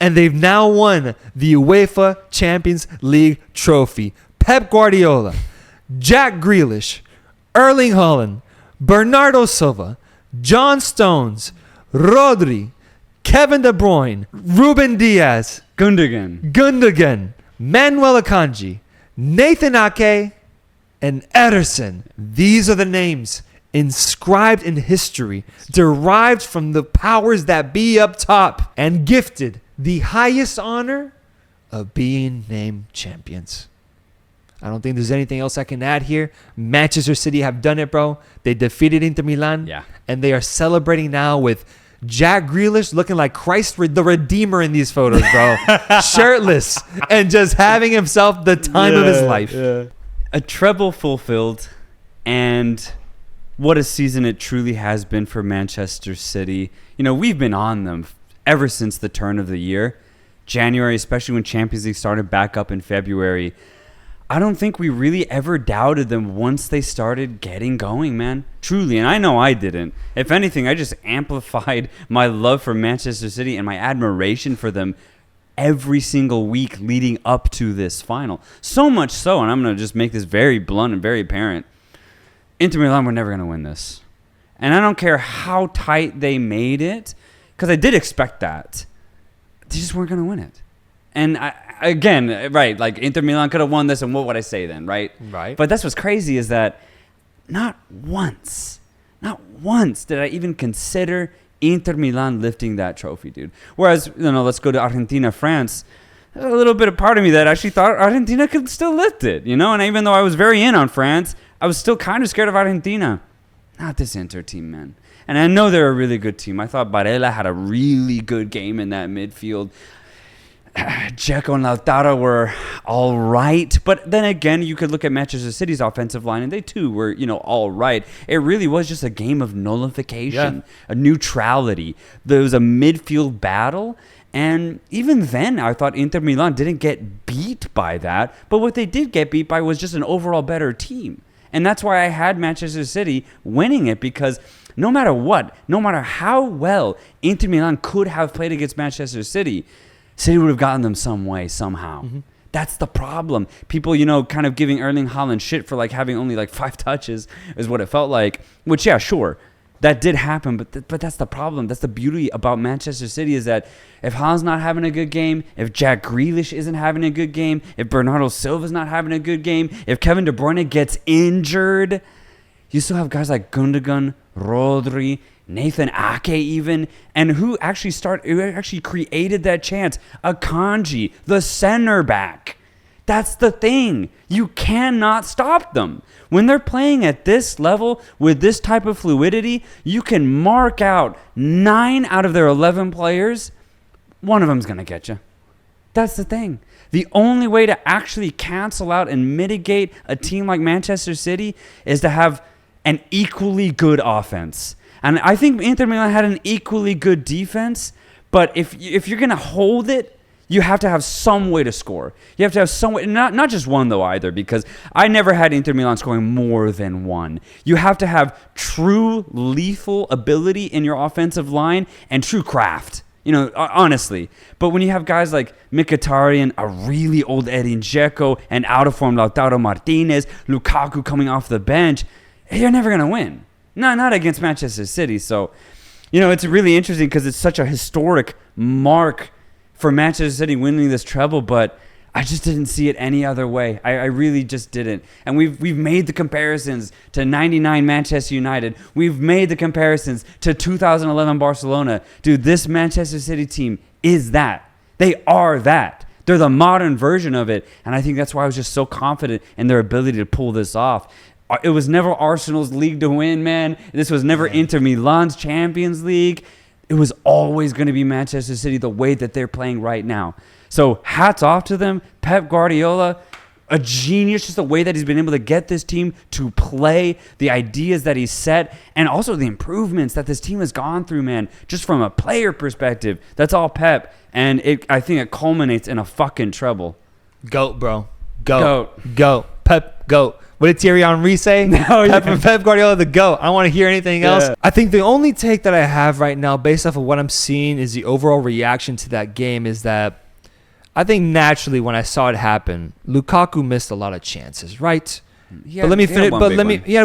Speaker 1: and they've now won the UEFA Champions League trophy. Pep Guardiola, Jack Grealish, Erling Haaland, Bernardo Silva, John Stones, Rodri, Kevin De Bruyne, Ruben Diaz, Gundogan, Manuel Akanji, Nathan Ake, and Ederson. These are the names inscribed in history, derived from the powers that be up top, and gifted the highest honor of being named champions. I don't think there's anything else I can add here. Manchester City have done it, bro. They defeated Inter Milan.
Speaker 2: Yeah.
Speaker 1: And they are celebrating now with Jack Grealish looking like Christ the Redeemer in these photos, bro. Shirtless and just having himself the time of his life.
Speaker 2: Yeah. A treble fulfilled, and what a season it truly has been for Manchester City. You know, we've been on them ever since the turn of the year. January, especially when Champions League started back up in February. I don't think we really ever doubted them once they started getting going, man. Truly, and I know I didn't. If anything, I just amplified my love for Manchester City and my admiration for them every single week leading up to this final. So much so, and I'm going to just make this very blunt and very apparent, Inter Milan were never going to win this. And I don't care how tight they made it, because I did expect that. They just weren't going to win it. And again, right, like Inter Milan could have won this, and what would I say then, right?
Speaker 1: Right.
Speaker 2: But that's what's crazy is that not once did I even consider Inter Milan lifting that trophy, dude. Whereas, let's go to Argentina, France. There's a little bit of part of me that actually thought Argentina could still lift it, And even though I was very in on France, I was still kind of scared of Argentina. Not this Inter team, man. And I know they're a really good team. I thought Barella had a really good game in that midfield. Dzeko and Lautaro were all right. But then again, you could look at Manchester City's offensive line, and they too were, all right. It really was just a game of nullification, a neutrality. There was a midfield battle. And even then, I thought Inter Milan didn't get beat by that. But what they did get beat by was just an overall better team. And that's why I had Manchester City winning it, because no matter what, no matter how well Inter Milan could have played against Manchester City, City would have gotten them some way, somehow. Mm-hmm. That's the problem. People, kind of giving Erling Haaland shit for having only 5 touches is what it felt like. Which, yeah, sure, that did happen. But that's the problem. That's the beauty about Manchester City, is that if Haaland's not having a good game, if Jack Grealish isn't having a good game, if Bernardo Silva's not having a good game, if Kevin De Bruyne gets injured, you still have guys like Gundogan, Rodri, Nathan Ake even, and who actually created that chance? Akanji, the center back. That's the thing. You cannot stop them. When they're playing at this level with this type of fluidity, you can mark out 9 out of their 11 players. One of them's going to get you. That's the thing. The only way to actually cancel out and mitigate a team like Manchester City is to have an equally good offense. And I think Inter Milan had an equally good defense, but if you're going to hold it, you have to have some way to score. You have to have some way, not just one though either, because I never had Inter Milan scoring more than 1. You have to have true lethal ability in your offensive line and true craft. Honestly. But when you have guys like Mkhitaryan, a really old Edin Dzeko, and out of form Lautaro Martinez, Lukaku coming off the bench, you're never going to win. No, not against Manchester City. So, it's really interesting because it's such a historic mark for Manchester City winning this treble, but I just didn't see it any other way. I really just didn't. And we've made the comparisons to 99 Manchester United. We've made the comparisons to 2011 Barcelona. Dude, this Manchester City team is that. They are that. They're the modern version of it. And I think that's why I was just so confident in their ability to pull this off. It was never Arsenal's league to win, man. This was never Inter Milan's Champions League. It was always going to be Manchester City the way that they're playing right now. So hats off to them. Pep Guardiola, a genius, just the way that he's been able to get this team to play, the ideas that he's set, and also the improvements that this team has gone through, man, just from a player perspective. That's all Pep. And I think it culminates in a fucking treble.
Speaker 1: Goat, bro. Goat. Pep, goat. What did Thierry Henry say? Pep Guardiola, the GOAT. I don't want to hear anything else. I think the only take that I have right now, based off of what I'm seeing, is the overall reaction to that game is that I think naturally when I saw it happen, Lukaku missed a lot of chances, right? He had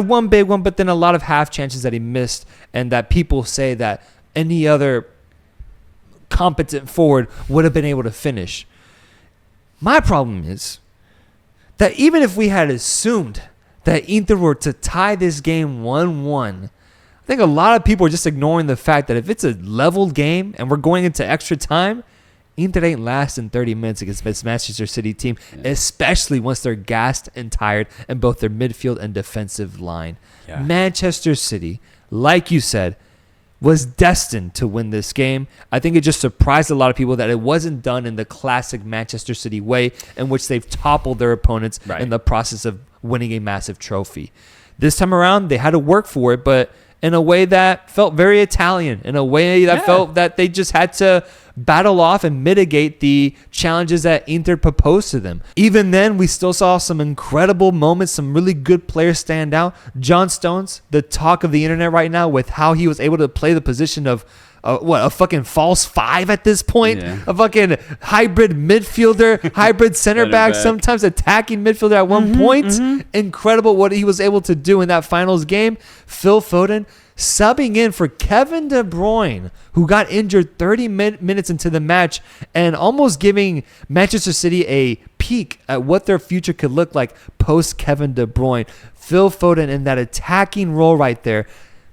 Speaker 1: one big one, but then a lot of half chances that he missed, and that people say that any other competent forward would have been able to finish. My problem is that even if we had assumed that Inter were to tie this game 1-1, I think a lot of people are just ignoring the fact that if it's a leveled game and we're going into extra time, Inter ain't lasting 30 minutes against this Manchester City team, especially once they're gassed and tired in both their midfield and defensive line. Yeah. Manchester City, like you said, was destined to win this game. I think it just surprised a lot of people that it wasn't done in the classic Manchester City way in which they've toppled their opponents in the process of winning a massive trophy. This time around, they had to work for it, but in a way that felt very Italian, in a way that felt that they just had to battle off and mitigate the challenges that Inter proposed to them. Even then, we still saw some incredible moments, some really good players stand out. John Stones, the talk of the internet right now with how he was able to play the position of a fucking false five at this point, a fucking hybrid midfielder, hybrid center back, sometimes attacking midfielder at one point. Incredible what he was able to do in that finals game. Phil Foden subbing in for Kevin De Bruyne, who got injured 30 minutes into the match and almost giving Manchester City a peek at what their future could look like post Kevin De Bruyne. Phil Foden in that attacking role right there,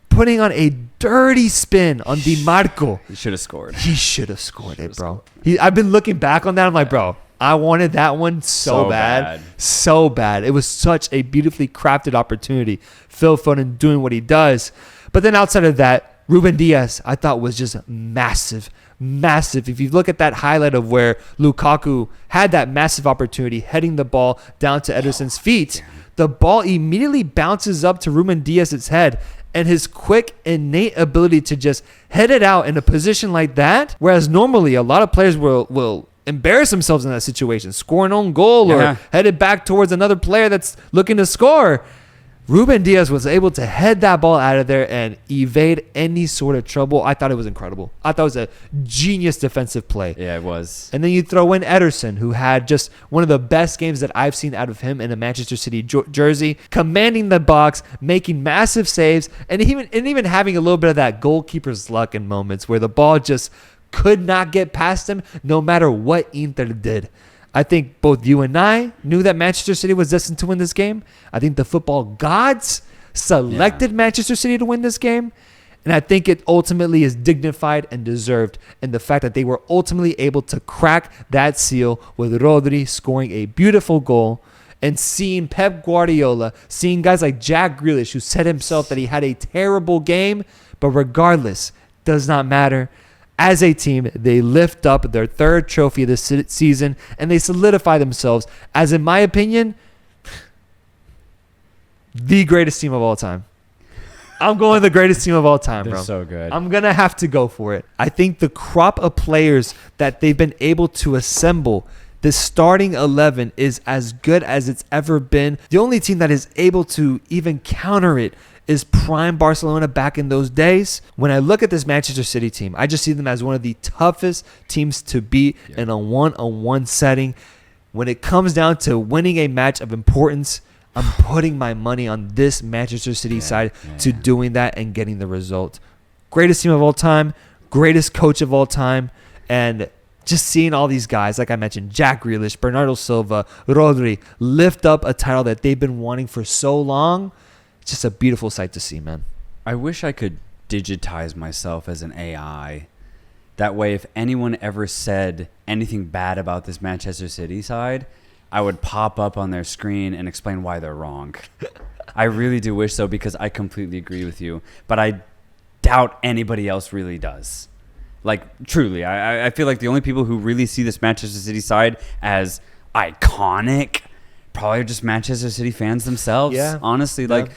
Speaker 1: putting on a dirty spin on Di Marco.
Speaker 2: He should have scored.
Speaker 1: He should have scored it, bro. I've been looking back on that. I'm like, bro, I wanted that one so bad. So bad. It was such a beautifully crafted opportunity. Phil Foden doing what he does. But then outside of that, Ruben Diaz, I thought was just massive. If you look at that highlight of where Lukaku had that massive opportunity, heading the ball down to Ederson's feet, the ball immediately bounces up to Ruben Diaz's head. And his quick, innate ability to just head it out in a position like that, whereas normally a lot of players will embarrass themselves in that situation, score an own goal or head it back towards another player that's looking to score. Ruben Diaz was able to head that ball out of there and evade any sort of trouble. I thought it was incredible. I thought it was a genius defensive play.
Speaker 2: Yeah, it was.
Speaker 1: And then you throw in Ederson, who had just one of the best games that I've seen out of him in a Manchester City jersey, commanding the box, making massive saves, and even having a little bit of that goalkeeper's luck in moments where the ball just could not get past him no matter what Inter did. I think both you and I knew that Manchester City was destined to win this game. I think the football gods selected Manchester City to win this game. And I think it ultimately is dignified and deserved in the fact that they were ultimately able to crack that seal with Rodri scoring a beautiful goal and seeing Pep Guardiola, seeing guys like Jack Grealish, who said himself that he had a terrible game, but regardless, does not matter. As a team, they lift up their third trophy of this season, and they solidify themselves as, in my opinion, the greatest team of all time. I'm going the greatest team of all time, bro.
Speaker 2: They're so good.
Speaker 1: I'm going to have to go for it. I think the crop of players that they've been able to assemble, the starting 11, is as good as it's ever been. The only team that is able to even counter it is prime Barcelona back in those days. When I look at this Manchester City team, I just see them as one of the toughest teams to beat in a one-on-one setting. When it comes down to winning a match of importance, I'm putting my money on this Manchester City side to doing that and getting the result. Greatest team of all time, greatest coach of all time, and just seeing all these guys, like I mentioned, Jack Grealish, Bernardo Silva, Rodri, lift up a title that they've been wanting for so long. It's just a beautiful sight to see, man.
Speaker 2: I wish I could digitize myself as an AI. That way, if anyone ever said anything bad about this Manchester City side, I would pop up on their screen and explain why they're wrong. I really do wish so, because I completely agree with you. But I doubt anybody else really does. Like, truly, I feel like the only people who really see this Manchester City side as iconic probably just Manchester City fans themselves. Yeah. Honestly, like,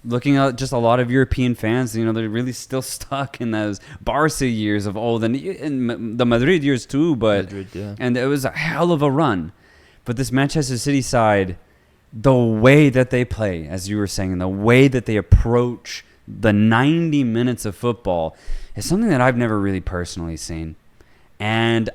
Speaker 2: looking at just a lot of European fans, you know, they're really still stuck in those Barca years of old, and in the Madrid years too. But and it was a hell of a run. But this Manchester City side, the way that they play, as you were saying, the way that they approach the 90 minutes of football is something that I've never really personally seen. And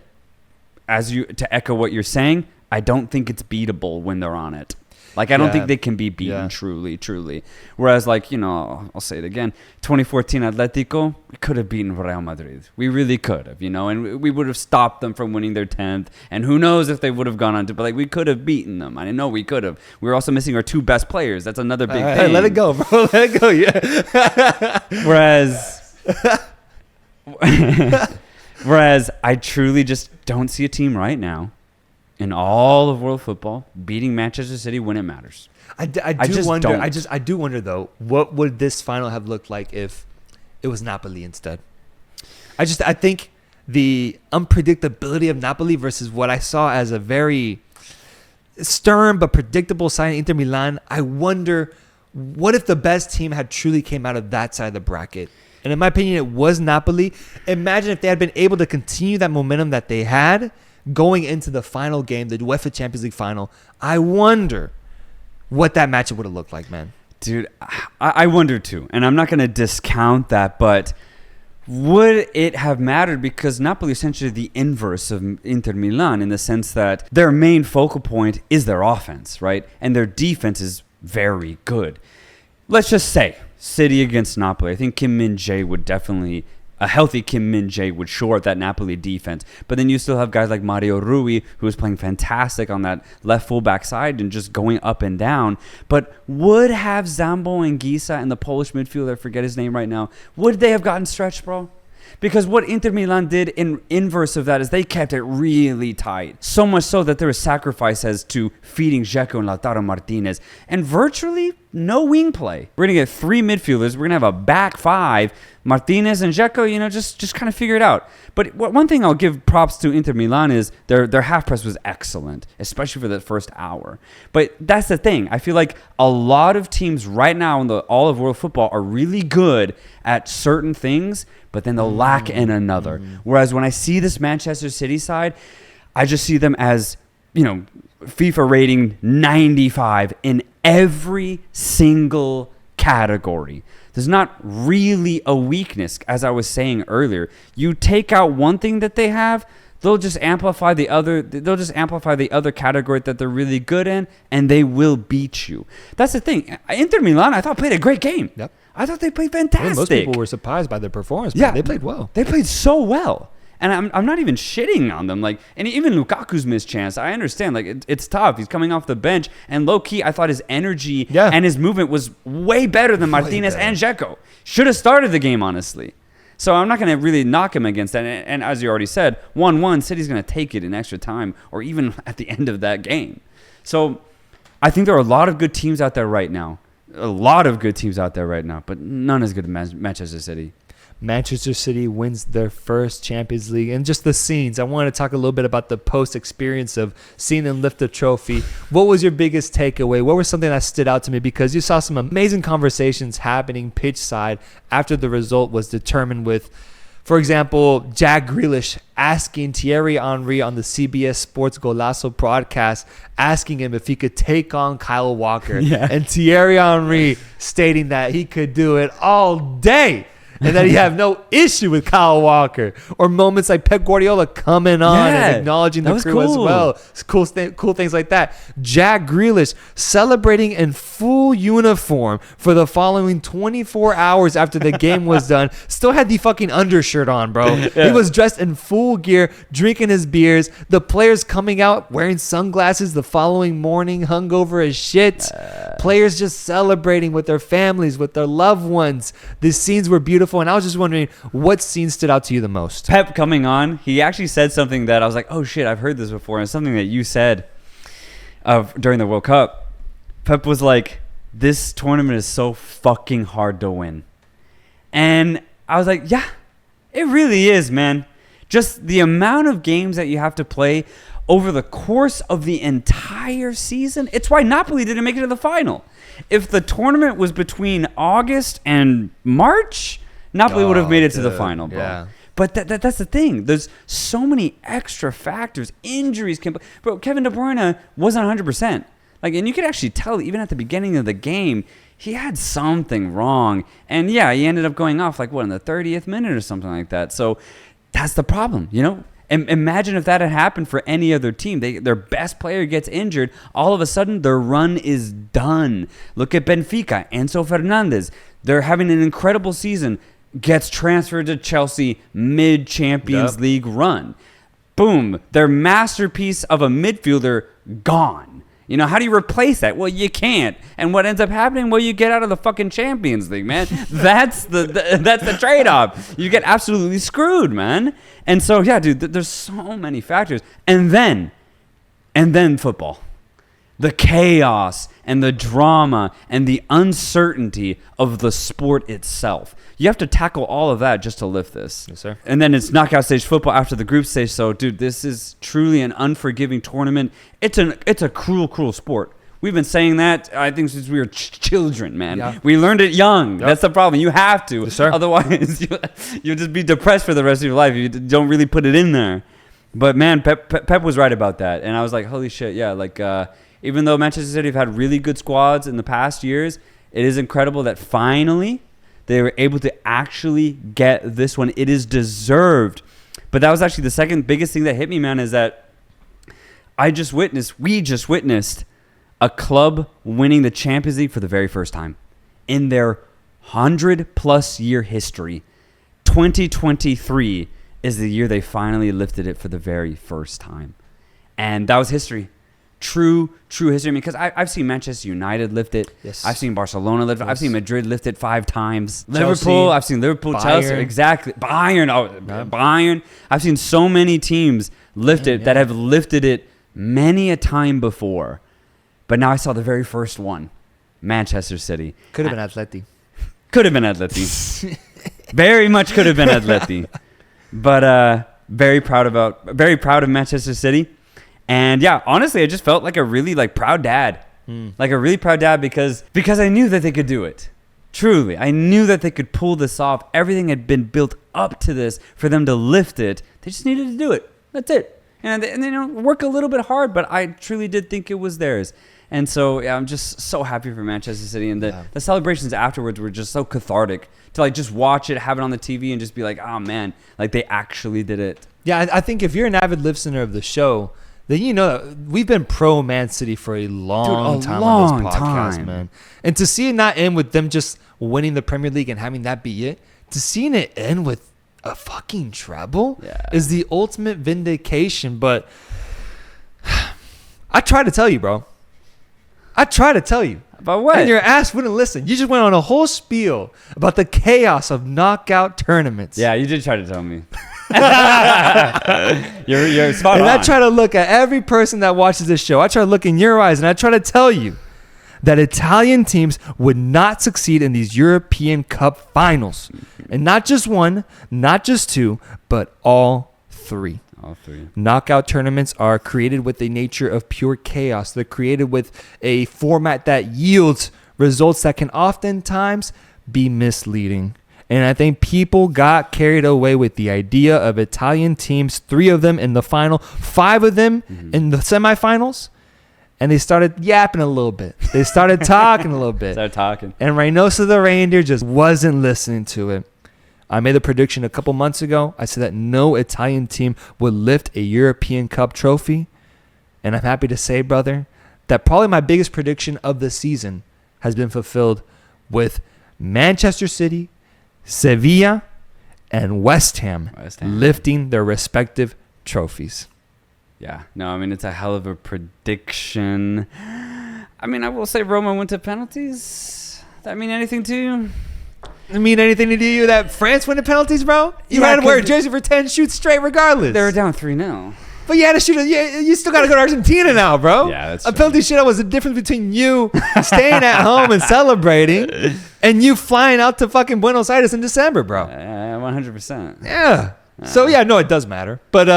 Speaker 2: to echo what you're saying, I don't think it's beatable when they're on it. Like, I don't think they can be beaten truly. Whereas, like, you know, I'll say it again, 2014 Atletico, we could have beaten Real Madrid. We really could have, you know, and we would have stopped them from winning their 10th. And who knows if they would have gone on to, but, like, we could have beaten them. I know we could have. We were also missing our two best players. That's another big thing.
Speaker 1: Let it go, bro. Let it go, yeah.
Speaker 2: Whereas Whereas I truly just don't see a team right now in all of world football beating Manchester City when it matters.
Speaker 1: I do wonder though, what would this final have looked like if it was Napoli instead? I think the unpredictability of Napoli versus what I saw as a very stern but predictable side, Inter Milan. I wonder, what if the best team had truly came out of that side of the bracket? And in my opinion, it was Napoli. Imagine if they had been able to continue that momentum that they had going into the final game, the UEFA Champions League final. I wonder what that matchup would have looked like, man.
Speaker 2: Dude, I wonder too. And I'm not going to discount that, but would it have mattered? Because Napoli is essentially the inverse of Inter Milan in the sense that their main focal point is their offense, right? And their defense is very good. Let's just say City against Napoli. I think Kim Min-jae would definitely, a healthy Kim Min-jae would shore up that Napoli defense. But then you still have guys like Mario Rui, who is playing fantastic on that left fullback side and just going up and down. But would have Zambo and Gisa and the Polish midfielder, I forget his name right now, would they have gotten stretched, bro? Because what Inter Milan did in inverse of that is they kept it really tight. So much so that there was sacrifice as to feeding Dzeko and Lautaro Martinez. And virtually no wing play. We're going to get 3 midfielders. We're going to have a back 5. Martinez and Dzeko, just kind of figure it out. But one thing I'll give props to Inter Milan is their half press was excellent, especially for the first hour. But that's the thing. I feel like a lot of teams right now in all of world football are really good at certain things, but then they'll lack in another. Whereas when I see this Manchester City side, I just see them as, FIFA rating 95 in every single category. There's not really a weakness, as I was saying earlier. You take out one thing that they have, they'll just amplify the other. They'll just amplify the other category that they're really good in, and they will beat you. That's the thing. Inter Milan, I thought, played a great game.
Speaker 1: Yep.
Speaker 2: I thought they played fantastic.
Speaker 1: Most people were surprised by their performance.
Speaker 2: Yeah,
Speaker 1: they played well.
Speaker 2: They played so well. And I'm not even shitting on them. And even Lukaku's missed chance. I understand. It's tough. He's coming off the bench. And low-key, I thought his energy and his movement was way better than Martinez and Dzeko. Should have started the game, honestly. So I'm not going to really knock him against that. And as you already said, 1-1, City's going to take it in extra time or even at the end of that game. So I think there are a lot of good teams out there right now. But none as good as Manchester City.
Speaker 1: Manchester City wins their first Champions League. And just the scenes, I want to talk a little bit about the post-experience of seeing them lift the trophy. What was your biggest takeaway? What was something that stood out to me? Because you saw some amazing conversations happening pitch side after the result was determined with, for example, Jack Grealish asking Thierry Henry on the CBS Sports Golazo broadcast, asking him if he could take on Kyle Walker. Yeah. And Thierry Henry stating that he could do it all day. And that he have no issue with Kyle Walker. Or moments like Pep Guardiola coming on and acknowledging the crew as well. Cool things like that. Jack Grealish celebrating in full uniform for the following 24 hours after the game was done. Still had the fucking undershirt on, bro. He was dressed in full gear, drinking his beers. The players coming out wearing sunglasses the following morning, hungover as shit. Players just celebrating with their families, with their loved ones. These scenes were beautiful. And I was just wondering, what scene stood out to you the most?
Speaker 2: Pep coming on, he actually said something that I was like, oh shit, I've heard this before. And it's something that you said during the World Cup. Pep was like, this tournament is so fucking hard to win. And I was like, yeah, it really is, man. Just the amount of games that you have to play over the course of the entire season. It's why Napoli didn't make it to the final. If the tournament was between August and March, Napoli would have made it to the final, bro. Yeah. But that's the thing. There's so many extra factors. Injuries can... Bro, Kevin De Bruyne wasn't 100%. And you could actually tell even at the beginning of the game, he had something wrong. And yeah, he ended up going off in the 30th minute or something like that. So that's the problem, And imagine if that had happened for any other team. Their best player gets injured. All of a sudden, their run is done. Look at Benfica. Enzo Fernandez. They're having an incredible season. Gets transferred to Chelsea mid-Champions League run. Boom. Their masterpiece of a midfielder, gone. You know, how do you replace that? Well, you can't. And what ends up happening? Well, you get out of the fucking Champions League, man. That's the trade-off. You get absolutely screwed, man. And so, yeah, dude, there's so many factors. And then football. The chaos and the drama and the uncertainty of the sport itself. You have to tackle all of that just to lift this.
Speaker 1: Yes, sir.
Speaker 2: And then it's knockout stage football after the group stage. So, dude, this is truly an unforgiving tournament. It's a cruel, cruel sport. We've been saying that, I think, since we were children, man. Yeah. We learned it young. Yep. That's the problem. You have to.
Speaker 1: Yes, sir.
Speaker 2: Otherwise, you'll just be depressed for the rest of your life if you don't really put it in there. But, man, Pep was right about that. And I was like, holy shit, yeah, like... even though Manchester City have had really good squads in the past years, it is incredible that finally they were able to actually get this one. It is deserved. But that was actually the second biggest thing that hit me, man, is that we just witnessed a club winning the Champions League for the very first time in their 100-plus year history. 2023 is the year they finally lifted it for the very first time. And that was history. True history. I mean, because I've seen Manchester United lift it. Yes. I've seen Barcelona lift it. Yes. I've seen Madrid lift it 5 times.
Speaker 1: Chelsea,
Speaker 2: Liverpool. I've seen Liverpool,
Speaker 1: Bayern.
Speaker 2: Chelsea. Exactly. Bayern. Bayern. I've seen so many teams lift it that have lifted it many a time before. But now I saw the very first one. Manchester City.
Speaker 1: Could have been Atleti.
Speaker 2: Could have been Atleti. Very much could have been Atleti. But very proud of Manchester City. And yeah, honestly, I just felt like a really proud dad. Like a really proud dad because I knew that they could do it. Truly, I knew that they could pull this off. Everything had been built up to this for them to lift it. They just needed to do it. That's it. And they work a little bit hard, but I truly did think it was theirs. And so yeah, I'm just so happy for Manchester City. And the celebrations afterwards were just so cathartic to just watch it, have it on the TV, and just be like, oh man, they actually did it.
Speaker 1: Yeah, I think if you're an avid listener of the show, then you know that we've been pro Man City for a long time on this podcast, man. And to see it not end with them just winning the Premier League and having that be it, to seeing it end with a fucking treble is the ultimate vindication. But I tried to tell you, bro. I tried to tell you.
Speaker 2: About what?
Speaker 1: And your ass wouldn't listen. You just went on a whole spiel about the chaos of knockout tournaments.
Speaker 2: Yeah, you did try to tell me. you're spot on.
Speaker 1: And I try to look at every person that watches this show. I try to look in your eyes and I try to tell you that Italian teams would not succeed in these European Cup finals. And not just one, not just two, but all three.
Speaker 2: All three.
Speaker 1: Knockout tournaments are created with a nature of pure chaos. They're created with a format that yields results that can oftentimes be misleading. And I think people got carried away with the idea of Italian teams, 3 of them in the final, 5 of them in the semifinals. And they started yapping a little bit. They started talking a little bit. And Reynoso the Reindeer just wasn't listening to it. I made the prediction a couple months ago. I said that no Italian team would lift a European Cup trophy. And I'm happy to say, brother, that probably my biggest prediction of the season has been fulfilled with Manchester City, Sevilla, and West Ham lifting their respective trophies.
Speaker 2: Yeah. No, I mean, it's a hell of a prediction. I mean, I will say Roma went to penalties. Does that mean anything to you?
Speaker 1: It mean anything to you that France went to penalties, bro? You had to wear a jersey for 10 shoots straight regardless.
Speaker 2: They were down 3-0.
Speaker 1: But you had to shoot. You still got to go to Argentina now, bro.
Speaker 2: Yeah, that's
Speaker 1: a penalty shootout was the difference between you staying at home and celebrating and you flying out to fucking Buenos Aires in December, bro.
Speaker 2: 100%.
Speaker 1: Yeah. So yeah, no, it does matter. But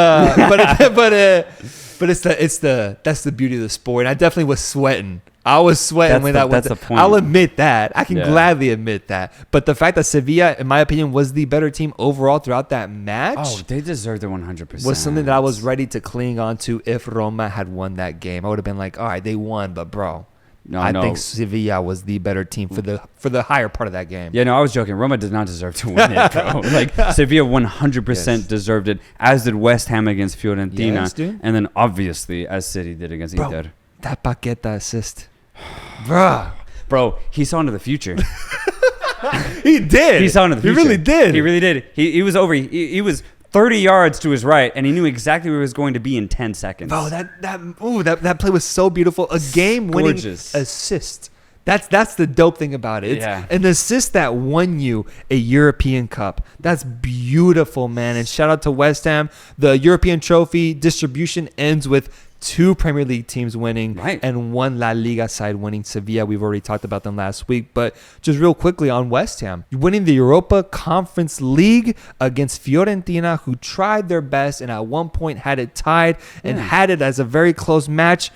Speaker 1: it's that's the beauty of the sport. And I definitely was sweating. I was sweating when that went. That's the point. I'll admit that. I can gladly admit that. But the fact that Sevilla, in my opinion, was the better team overall throughout that match.
Speaker 2: Oh, they deserved it 100%.
Speaker 1: Was something that I was ready to cling on to if Roma had won that game. I would have been like, all right, they won, but bro, I think Sevilla was the better team for the higher part of that game.
Speaker 2: Yeah, no, I was joking. Roma did not deserve to win it, bro. Sevilla 100% deserved it, as did West Ham against Fiorentina, and then obviously as City did against Inter.
Speaker 1: That Paqueta assist. Bro,
Speaker 2: he saw into the future.
Speaker 1: He did.
Speaker 2: He saw into the future.
Speaker 1: He really did.
Speaker 2: He really did. He was over. He was 30 yards to his right, and he knew exactly where he was going to be in 10 seconds.
Speaker 1: Oh, that play was so beautiful. A game-winning assist. That's the dope thing about it. It's an assist that won you a European Cup. That's beautiful, man. And shout out to West Ham. The European trophy distribution ends with 2 Premier League teams winning and 1 La Liga side winning. Sevilla, we've already talked about them last week. But just real quickly on West Ham, winning the Europa Conference League against Fiorentina, who tried their best and at one point had it tied and had it as a very close match,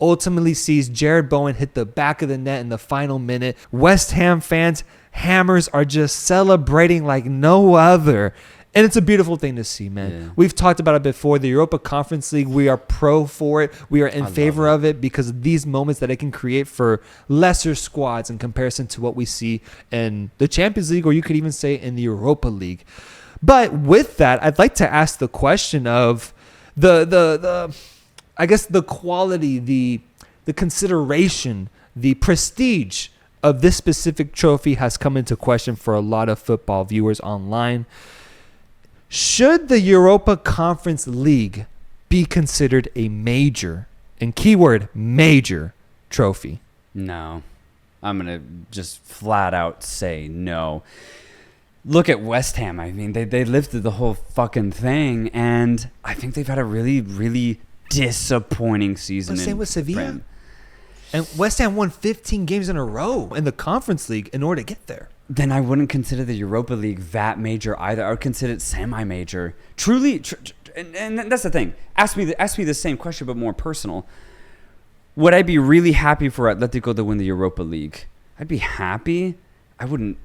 Speaker 1: ultimately sees Jared Bowen hit the back of the net in the final minute. West Ham fans, Hammers, are just celebrating like no other. And it's a beautiful thing to see, man. Yeah. We've talked about it before. The Europa Conference League, we are pro for it. We are in favor of it because of these moments that it can create for lesser squads in comparison to what we see in the Champions League, or you could even say in the Europa League. But with that, I'd like to ask the question of the I guess the quality, the consideration, the prestige of this specific trophy has come into question for a lot of football viewers online. Should the Europa Conference League be considered a major, and keyword major, trophy?
Speaker 2: No. I'm going to just flat out say no. Look at West Ham. I mean, they lived through the whole fucking thing, and I think they've had a really, really disappointing season.
Speaker 1: Same with Sevilla. And West Ham won 15 games in a row in the Conference League in order to get there.
Speaker 2: Then I wouldn't consider the Europa League that major either. I would consider it semi-major. Truly, and that's the thing. Ask me the same question, but more personal. Would I be really happy for Atletico to win the Europa League? I'd be happy. I wouldn't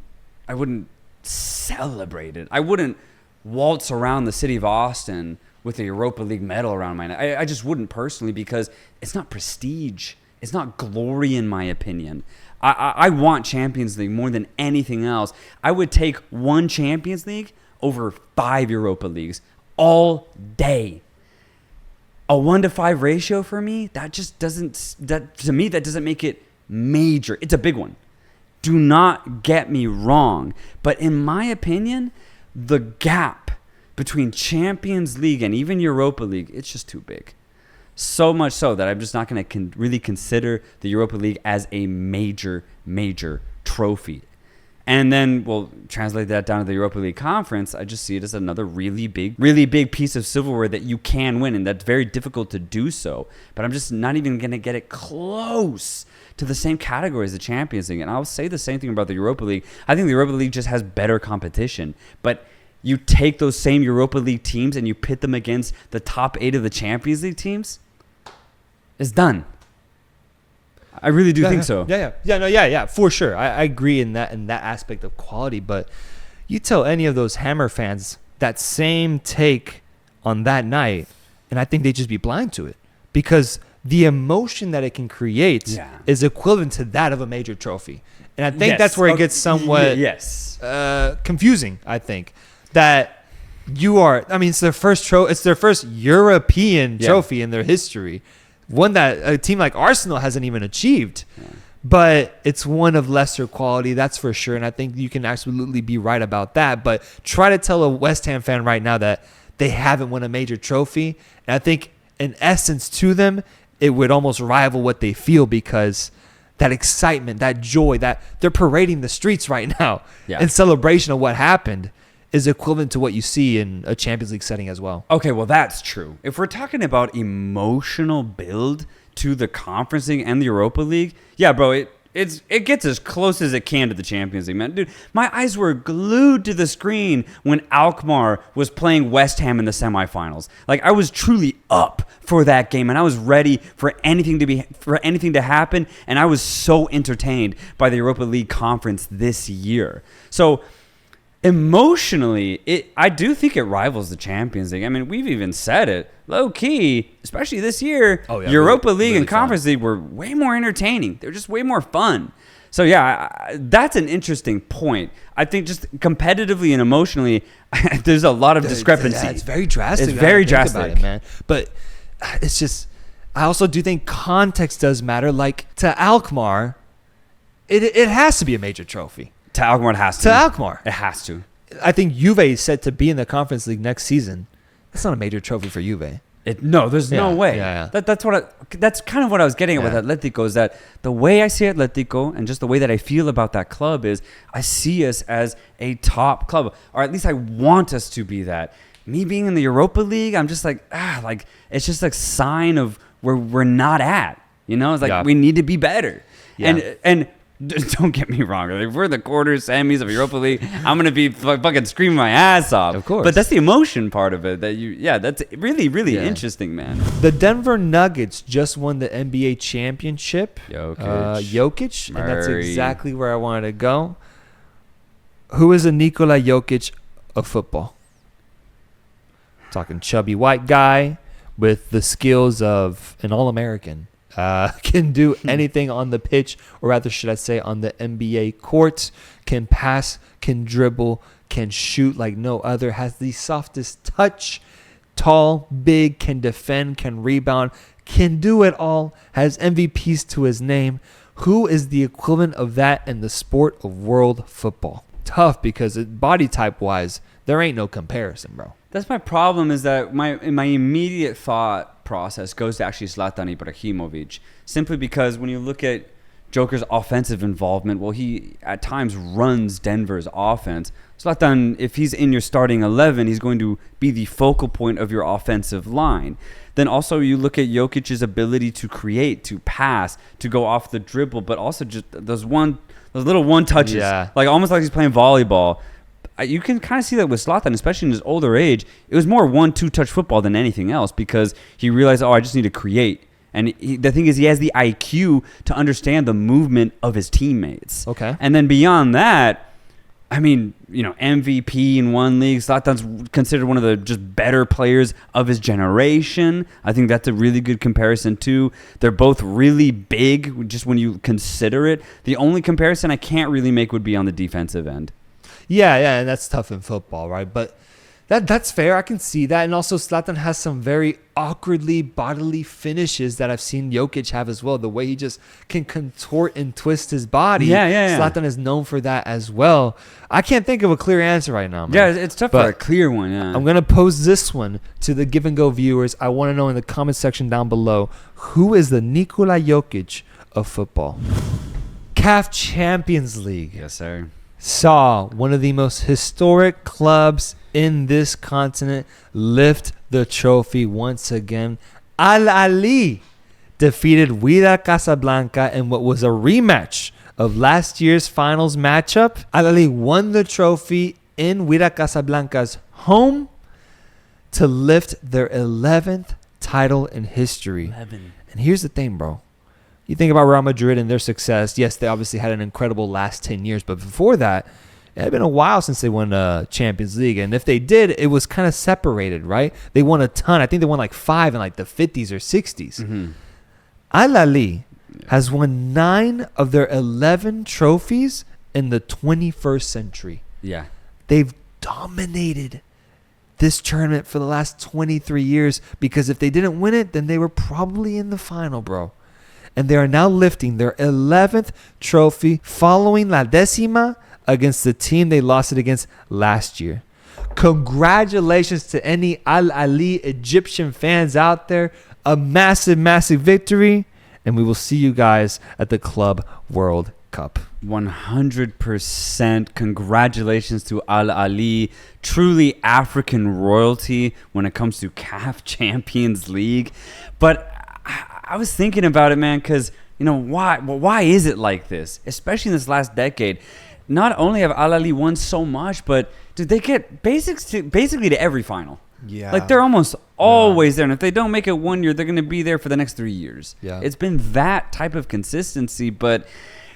Speaker 2: celebrate it. I wouldn't waltz around the city of Austin with a Europa League medal around my neck. I just wouldn't personally, because it's not prestige. It's not glory, in my opinion. I want Champions League more than anything else. I would take 1 Champions League over 5 Europa Leagues all day. A 1-to-5 ratio for me, that doesn't make it major. It's a big one. Do not get me wrong. But in my opinion, the gap between Champions League and even Europa League, it's just too big. So much so that I'm just not going to really consider the Europa League as a major trophy. And then, we'll translate that down to the Europa League Conference. I just see it as another really big piece of silverware that you can win, and that's very difficult to do so. But I'm just not even going to get it close to the same category as the Champions League. And I'll say the same thing about the Europa League. I think the Europa League just has better competition. But you take those same Europa League teams and you pit them against the top 8 of the Champions League teams, it's done. I really do think so.
Speaker 1: Yeah, for sure. I agree in that aspect of quality. But you tell any of those Hammer fans that same take on that night, and I think they'd just be blind to it, because the emotion that it can create is equivalent to that of a major trophy. And I think that's where it gets somewhat confusing. I think that it's their first European trophy in their history. One that a team like Arsenal hasn't even achieved. Yeah. But it's one of lesser quality, that's for sure. And I think you can absolutely be right about that. But try to tell a West Ham fan right now that they haven't won a major trophy. And I think in essence to them, it would almost rival what they feel, because that excitement, that joy, that they're parading the streets right now in celebration of what happened is equivalent to what you see in a Champions League setting as well.
Speaker 2: Okay, well, that's true. If we're talking about emotional build to the Conference League and the Europa League, yeah, bro, it gets as close as it can to the Champions League, man. Dude, my eyes were glued to the screen when Alkmaar was playing West Ham in the semifinals. Like, I was truly up for that game, and I was ready for anything to happen, and I was so entertained by the Europa League Conference this year. So emotionally, I do think it rivals the Champions League. I mean, we've even said it, low key, especially this year. Europa League really and Conference League were way more entertaining. They're just way more fun. So yeah, that's an interesting point. I think just competitively and emotionally, there's a lot of discrepancy.
Speaker 1: Yeah, it's very drastic.
Speaker 2: It's very drastic,
Speaker 1: about it, man. But it's just, I also do think context does matter. Like, to Alkmaar, it has to be a major trophy.
Speaker 2: To Alkmaar, it has to.
Speaker 1: To Alkmaar.
Speaker 2: It has to.
Speaker 1: I think Juve is set to be in the Conference League next season. That's not a major trophy for Juve.
Speaker 2: No, there's no way.
Speaker 1: Yeah.
Speaker 2: That's kind of what I was getting at with Atletico, is that the way I see Atletico and just the way that I feel about that club is I see us as a top club, or at least I want us to be that. Me being in the Europa League, I'm just like it's just a sign of where we're not at. You know, it's like we need to be better. Yeah. And don't get me wrong. If we're the quarters, semis of Europa League, I'm gonna be fucking screaming my ass off.
Speaker 1: Of course.
Speaker 2: But that's the emotion part of it. That's really, really interesting, man.
Speaker 1: The Denver Nuggets just won the NBA championship.
Speaker 2: Jokic,
Speaker 1: and that's exactly where I wanted to go. Who is a Nikola Jokic of football? Talking chubby white guy with the skills of an All-American. Can do anything on the pitch, or rather should I say on the NBA court, can pass, can dribble, can shoot like no other, has the softest touch, tall, big, can defend, can rebound, can do it all, has MVPs to his name. Who is the equivalent of that in the sport of world football? Tough, because body type wise, there ain't no comparison, bro.
Speaker 2: That's my problem, is that my immediate thought process goes to actually Zlatan Ibrahimovic, simply because when you look at Joker's offensive involvement, well, he at times runs Denver's offense. Zlatan, if he's in your starting 11, he's going to be the focal point of your offensive line. Then also you look at Jokic's ability to create, to pass, to go off the dribble, but also just those little one touches, like almost like he's playing volleyball. You can kind of see that with Zlatan, especially in his older age. It was more 1-2 touch football than anything else, because he realized, I just need to create. And the thing is, he has the IQ to understand the movement of his teammates.
Speaker 1: Okay.
Speaker 2: And then beyond that, I mean, MVP in one league. Zlatan's considered one of the just better players of his generation. I think that's a really good comparison too. They're both really big, just when you consider it. The only comparison I can't really make would be on the defensive end.
Speaker 1: Yeah, and that's tough in football, right? But that's fair. I can see that. And also, Zlatan has some very awkwardly bodily finishes that I've seen Jokic have as well. The way he just can contort and twist his body.
Speaker 2: Yeah.
Speaker 1: Zlatan is known for that as well. I can't think of a clear answer right now, man.
Speaker 2: Yeah, it's tough for a clear one, yeah.
Speaker 1: I'm going to pose this one to the Give and Go viewers. I want to know in the comment section down below, who is the Nikola Jokic of football? CAF Champions League.
Speaker 2: Yes, sir.
Speaker 1: Saw one of the most historic clubs in this continent lift the trophy once again. Ahly defeated Wydad Casablanca in what was a rematch of last year's finals matchup. Ahly won the trophy in Wydad Casablanca's home to lift their 11th title in history. 11. And here's the thing, bro. You think about Real Madrid and their success. Yes, they obviously had an incredible last 10 years. But before that, it had been a while since they won the Champions League. And if they did, it was kind of separated, right? They won a ton. I think they won like 5 in like the 50s or 60s. Mm-hmm. Ahly has won 9 of their 11 trophies in the 21st century.
Speaker 2: Yeah.
Speaker 1: They've dominated this tournament for the last 23 years, because if they didn't win it, then they were probably in the final, bro. And they are now lifting their 11th trophy following La Décima against the team they lost it against last year. Congratulations to any Ahly Egyptian fans out there. A massive, massive victory. And we will see you guys at the Club World Cup.
Speaker 2: 100% congratulations to Ahly. Truly African royalty when it comes to CAF Champions League. But I was thinking about it, man, because, why is it like this? Especially in this last decade. Not only have Ahly won so much, but did they get basically to every final?
Speaker 1: Yeah.
Speaker 2: Like, they're almost always there. And if they don't make it one year, they're going to be there for the next 3 years.
Speaker 1: Yeah.
Speaker 2: It's been that type of consistency. But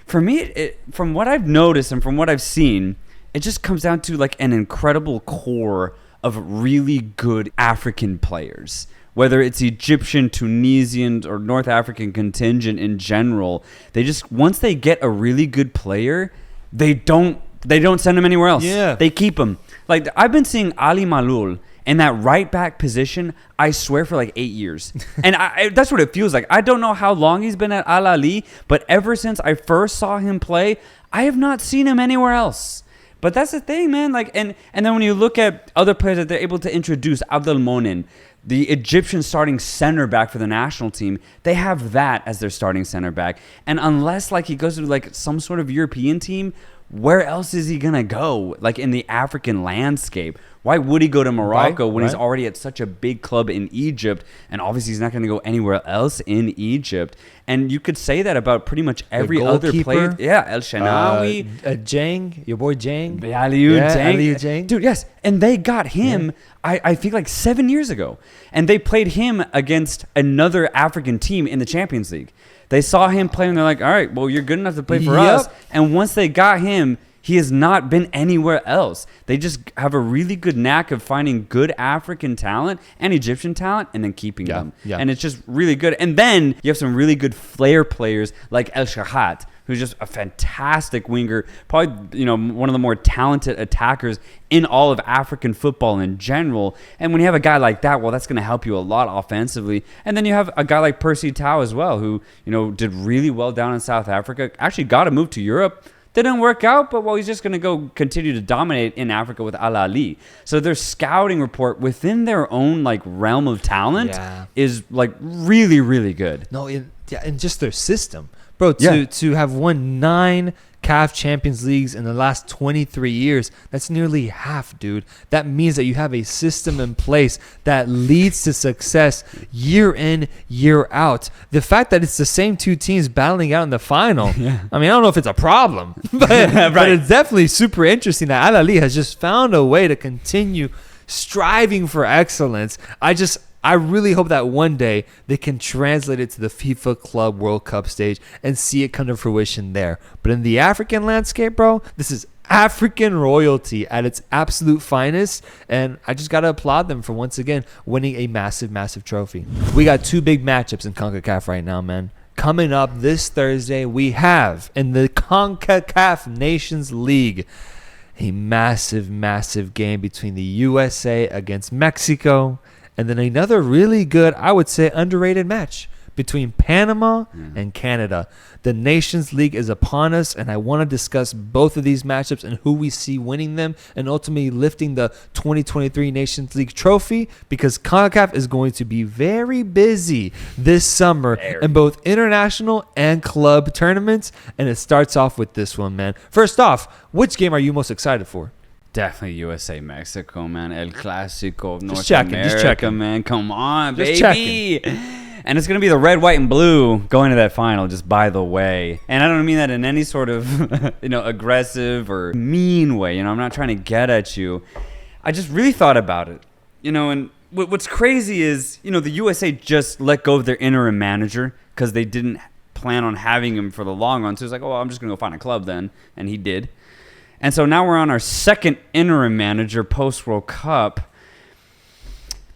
Speaker 2: for me, from what I've noticed and from what I've seen, it just comes down to like an incredible core of really good African players. Whether it's Egyptian, Tunisian, or North African contingent in general, they just, once they get a really good player, they don't send him anywhere else.
Speaker 1: Yeah.
Speaker 2: They keep him. Like, I've been seeing Ali Malul in that right back position, I swear, for like 8 years. And that's what it feels like. I don't know how long he's been at Ahly, but ever since I first saw him play, I have not seen him anywhere else. But that's the thing, man. Like, and then when you look at other players that they're able to introduce, Abdelmonen, the Egyptian starting center back for the national team, they have that as their starting center back. And unless like he goes to like some sort of European team, where else is he gonna go? Like in the African landscape, why would he go to Morocco when he's already at such a big club in Egypt? And obviously he's not gonna go anywhere else in Egypt. And you could say that about pretty much every other player. Yeah, El Shenawi,
Speaker 1: Jang, your boy Jang,
Speaker 2: Aliou
Speaker 1: Jang,
Speaker 2: dude. Yes, and they got him. Yeah. I think like 7 years ago, and they played him against another African team in the Champions League. They saw him play, and they're like, all right, well, you're good enough to play for us. And once they got him, he has not been anywhere else. They just have a really good knack of finding good African talent and Egyptian talent and then keeping them. Yeah. And it's just really good. And then you have some really good flair players like El Shahat, who's just a fantastic winger, probably one of the more talented attackers in all of African football in general. And when you have a guy like that, well, that's going to help you a lot offensively. And then you have a guy like Percy Tau as well, who did really well down in South Africa. Actually got a move to Europe. Didn't work out, but he's just going to go continue to dominate in Africa with Ahly. So their scouting report within their own like realm of talent is like really, really good.
Speaker 1: No, and just their system. Bro, to have won 9 CAF Champions Leagues in the last 23 years, that's nearly half, dude. That means that you have a system in place that leads to success year in, year out. The fact that it's the same 2 teams battling out in the final, I mean, I don't know if it's a problem, but it's definitely super interesting that Ahly has just found a way to continue striving for excellence. I really hope that one day they can translate it to the FIFA Club World Cup stage and see it come to fruition there. But in the African landscape, bro, this is African royalty at its absolute finest. And I just got to applaud them for once again winning a massive, massive trophy. We got 2 big matchups in CONCACAF right now, man. Coming up this Thursday, we have in the CONCACAF Nations League a massive, massive game between the USA against Mexico. And then another really good, I would say, underrated match between Panama and Canada. The Nations League is upon us, and I want to discuss both of these matchups and who we see winning them and ultimately lifting the 2023 Nations League trophy, because CONCACAF is going to be very busy this summer in both international and club tournaments, and it starts off with this one, man. First off, which game are you most excited for?
Speaker 2: Definitely USA Mexico, man. El Clásico of North America, man. Come on, baby. And it's going to be the red, white, and blue going to that final, just by the way. And I don't mean that in any sort of, aggressive or mean way. I'm not trying to get at you. I just really thought about it. And what's crazy is, the USA just let go of their interim manager because they didn't plan on having him for the long run. So it's like, oh, I'm just going to go find a club then. And he did. And so now we're on our second interim manager post-World Cup.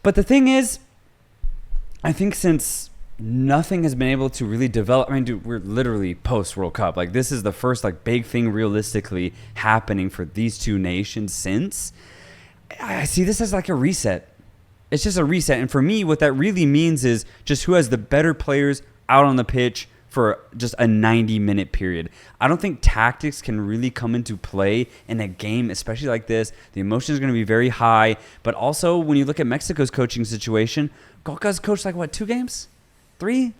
Speaker 2: But the thing is, I think since nothing has been able to really develop, dude, we're literally post-World Cup. Like, this is the first, big thing realistically happening for these 2 nations since. I see this as, a reset. It's just a reset. And for me, what that really means is just who has the better players out on the pitch for just a 90-minute period. I don't think tactics can really come into play in a game, especially like this. The emotion is going to be very high. But also, when you look at Mexico's coaching situation, Coca's coached 2 games? 3?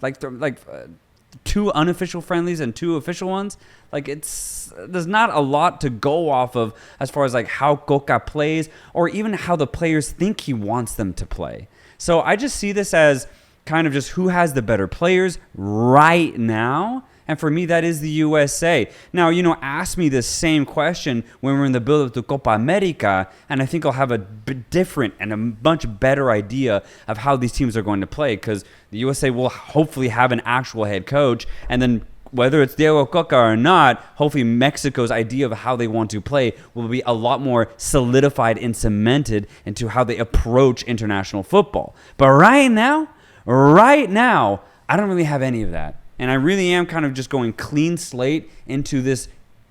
Speaker 2: 2 unofficial friendlies and 2 official ones. There's not a lot to go off of as far as how Coca plays or even how the players think he wants them to play. So I just see this as kind of just who has the better players right now. And for me, that is the USA. Now, ask me this same question when we're in the build-up to Copa America, and I think I'll have a different and a much better idea of how these teams are going to play, because the USA will hopefully have an actual head coach, and then whether it's Diego Coca or not, hopefully Mexico's idea of how they want to play will be a lot more solidified and cemented into how they approach international football. But right now, I don't really have any of that. And I really am kind of just going clean slate into this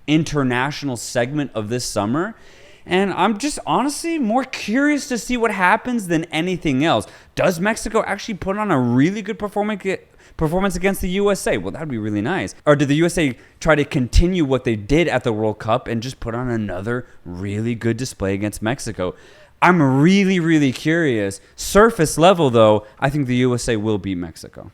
Speaker 2: international segment of this summer. And I'm just honestly more curious to see what happens than anything else. Does Mexico actually put on a really good performance against the USA? Well, that would be really nice. Or did the USA try to continue what they did at the World Cup and just put on another really good display against Mexico? I'm really, really curious. Surface level, though, I think the USA will beat Mexico.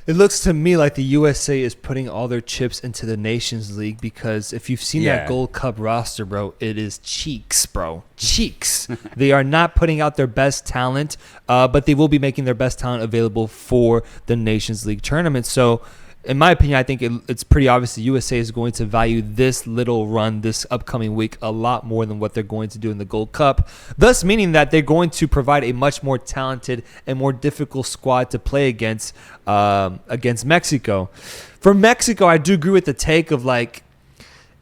Speaker 1: It looks to me like the USA is putting all their chips into the Nations League, because if you've seen that Gold Cup roster, bro, it is cheeks, bro. Cheeks. They are not putting out their best talent, but they will be making their best talent available for the Nations League tournament. So, in my opinion, I think it's pretty obvious the USA is going to value this little run this upcoming week a lot more than what they're going to do in the Gold Cup, thus meaning that they're going to provide a much more talented and more difficult squad to play against Mexico. For Mexico, I do agree with the take of like,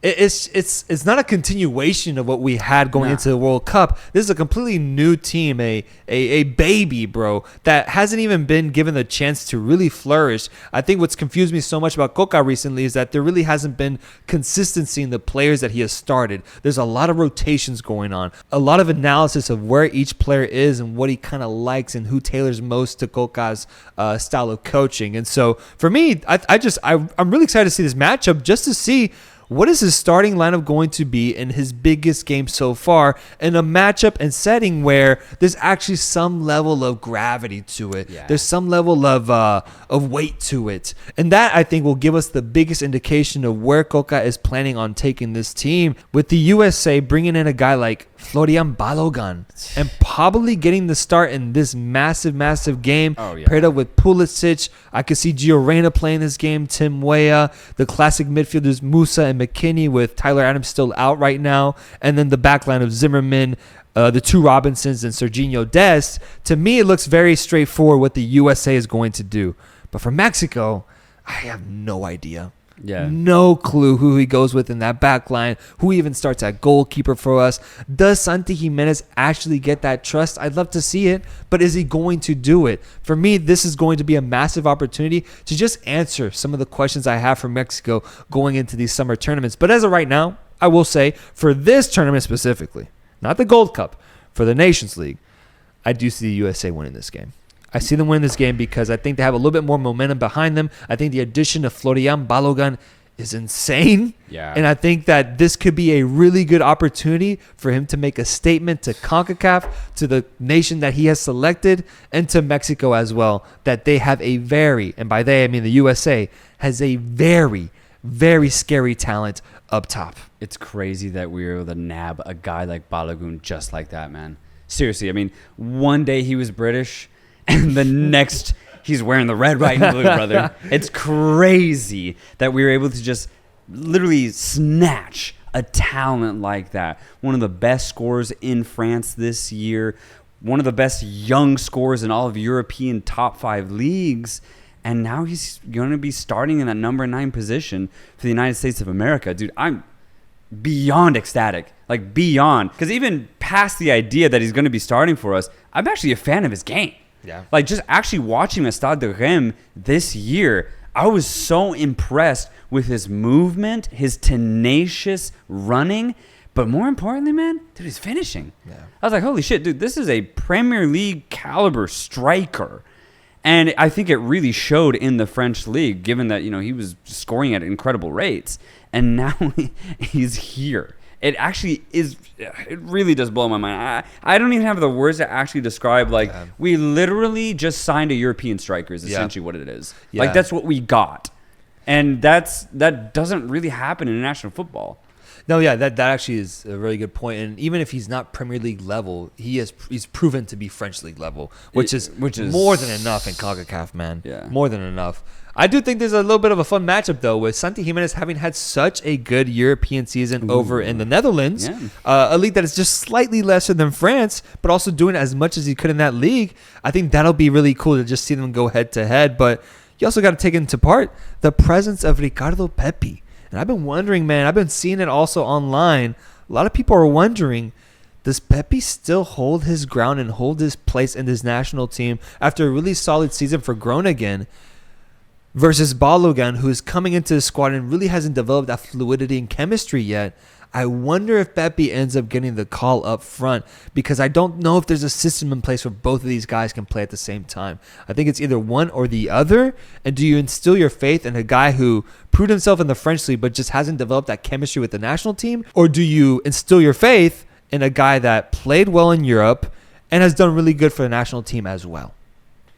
Speaker 1: it's not a continuation of what we had going into the World Cup. This is a completely new team, a baby, bro, that hasn't even been given the chance to really flourish. I think what's confused me so much about Coca recently is that there really hasn't been consistency in the players that he has started. There's a lot of rotations going on, a lot of analysis of where each player is and what he kind of likes and who tailors most to Coca's style of coaching. And so for me, I'm really excited to see this matchup, just to see what is his starting lineup going to be in his biggest game so far, in a matchup and setting where there's actually some level of gravity to it. Yeah. There's some level of weight to it. And that, I think, will give us the biggest indication of where Coca is planning on taking this team, with the USA bringing in a guy like Florian Balogun and probably getting the start in this massive game. Paired up with Pulisic. I could see Gio Reyna playing this game, Tim Weah, the classic midfielders Musa and McKinney, with Tyler Adams still out right now, and then the backline of Zimmerman, the two Robinsons, and Serginho Dest. To me, it looks very straightforward what the USA is going to do. But for Mexico, I have no idea. Yeah. No clue who he goes with in that back line, who even starts at goalkeeper for us. Does Santi Jimenez actually get that trust? I'd love to see it, but is he going to do it? For me, this is going to be a massive opportunity to just answer some of the questions I have for Mexico going into these summer tournaments. But as of right now, I will say, for this tournament specifically, not the Gold Cup, for the Nations League, I do see the USA winning this game. I see them winning this game because I think they have a little bit more momentum behind them. I think the addition of Florian Balogun is insane. Yeah. And I think that this could be a really good opportunity for him to make a statement to CONCACAF, to the nation that he has selected, and to Mexico as well, that they have a very, and by they I mean the USA, has a very, very scary talent up top.
Speaker 2: It's crazy that we were able to nab a guy like Balogun just like that, man. Seriously, I mean, one day he was British, and the next, he's wearing the red, white, and blue, brother. It's crazy that we were able to just literally snatch a talent like that. One of the best scorers in France this year. One of the best young scorers in all of European top 5 leagues. And now he's going to be starting in that number 9 position for the United States of America. Dude, I'm beyond ecstatic. Like, beyond. Because even past the idea that he's going to be starting for us, I'm actually a fan of his game. Yeah. Like, just actually watching him at Stade de Reims this year, I was so impressed with his movement, his tenacious running, but more importantly, man, dude, he's finishing. Yeah. I was like, holy shit, dude, this is a Premier League caliber striker. And I think it really showed in the French league, given that, you know, he was scoring at incredible rates, and now he's here. It actually is. It really does blow my mind. I don't even have the words to actually describe. Like, we literally just signed a European striker is essentially what it is. Yeah. Like, that's what we got. And that doesn't really happen in international football.
Speaker 1: No, yeah, that actually is a really good point. And even if he's not Premier League level, he's proven to be French League level, which is more than enough in CONCACAF, man. Yeah. More than enough. I do think there's a little bit of a fun matchup, though, with Santi Jimenez having had such a good European season over in the Netherlands, a league that is just slightly lesser than France, but also doing as much as he could in that league. I think that'll be really cool to just see them go head-to-head. But you also got to take into part the presence of Ricardo Pepi. And I've been wondering, man, I've been seeing it also online. A lot of people are wondering, does Pepi still hold his ground and hold his place in this national team after a really solid season for Groningen? Versus Balogun, who is coming into the squad and really hasn't developed that fluidity and chemistry yet. I wonder if Pepi ends up getting the call up front, because I don't know if there's a system in place where both of these guys can play at the same time. I think it's either one or the other. And do you instill your faith in a guy who proved himself in the French league but just hasn't developed that chemistry with the national team? Or do you instill your faith in a guy that played well in Europe and has done really good for the national team as well?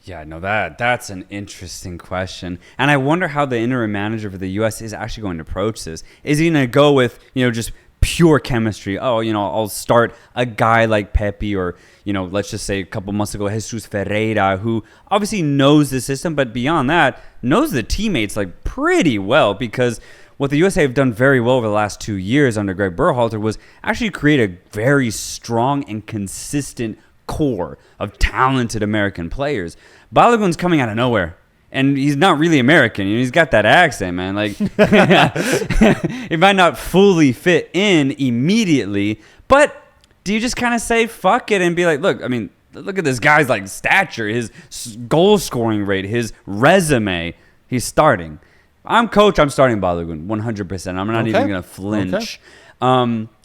Speaker 2: Yeah, no, that's an interesting question. And I wonder how the interim manager for the U.S. is actually going to approach this. Is he going to go with, just pure chemistry? Oh, I'll start a guy like Pepi, or, let's just say a couple months ago, Jesus Ferreira, who obviously knows the system, but beyond that, knows the teammates like pretty well, because what the USA have done very well over the last 2 years under Greg Berhalter was actually create a very strong and consistent core of talented American players. Balogun's coming out of nowhere, and he's not really American. He's got that accent, man. Like, he might not fully fit in immediately, but do you just kind of say fuck it and be like, look at this guy's like stature, his goal scoring rate, his resume. He's starting. I'm coach. I'm starting Balogun 100%. I'm not even gonna flinch.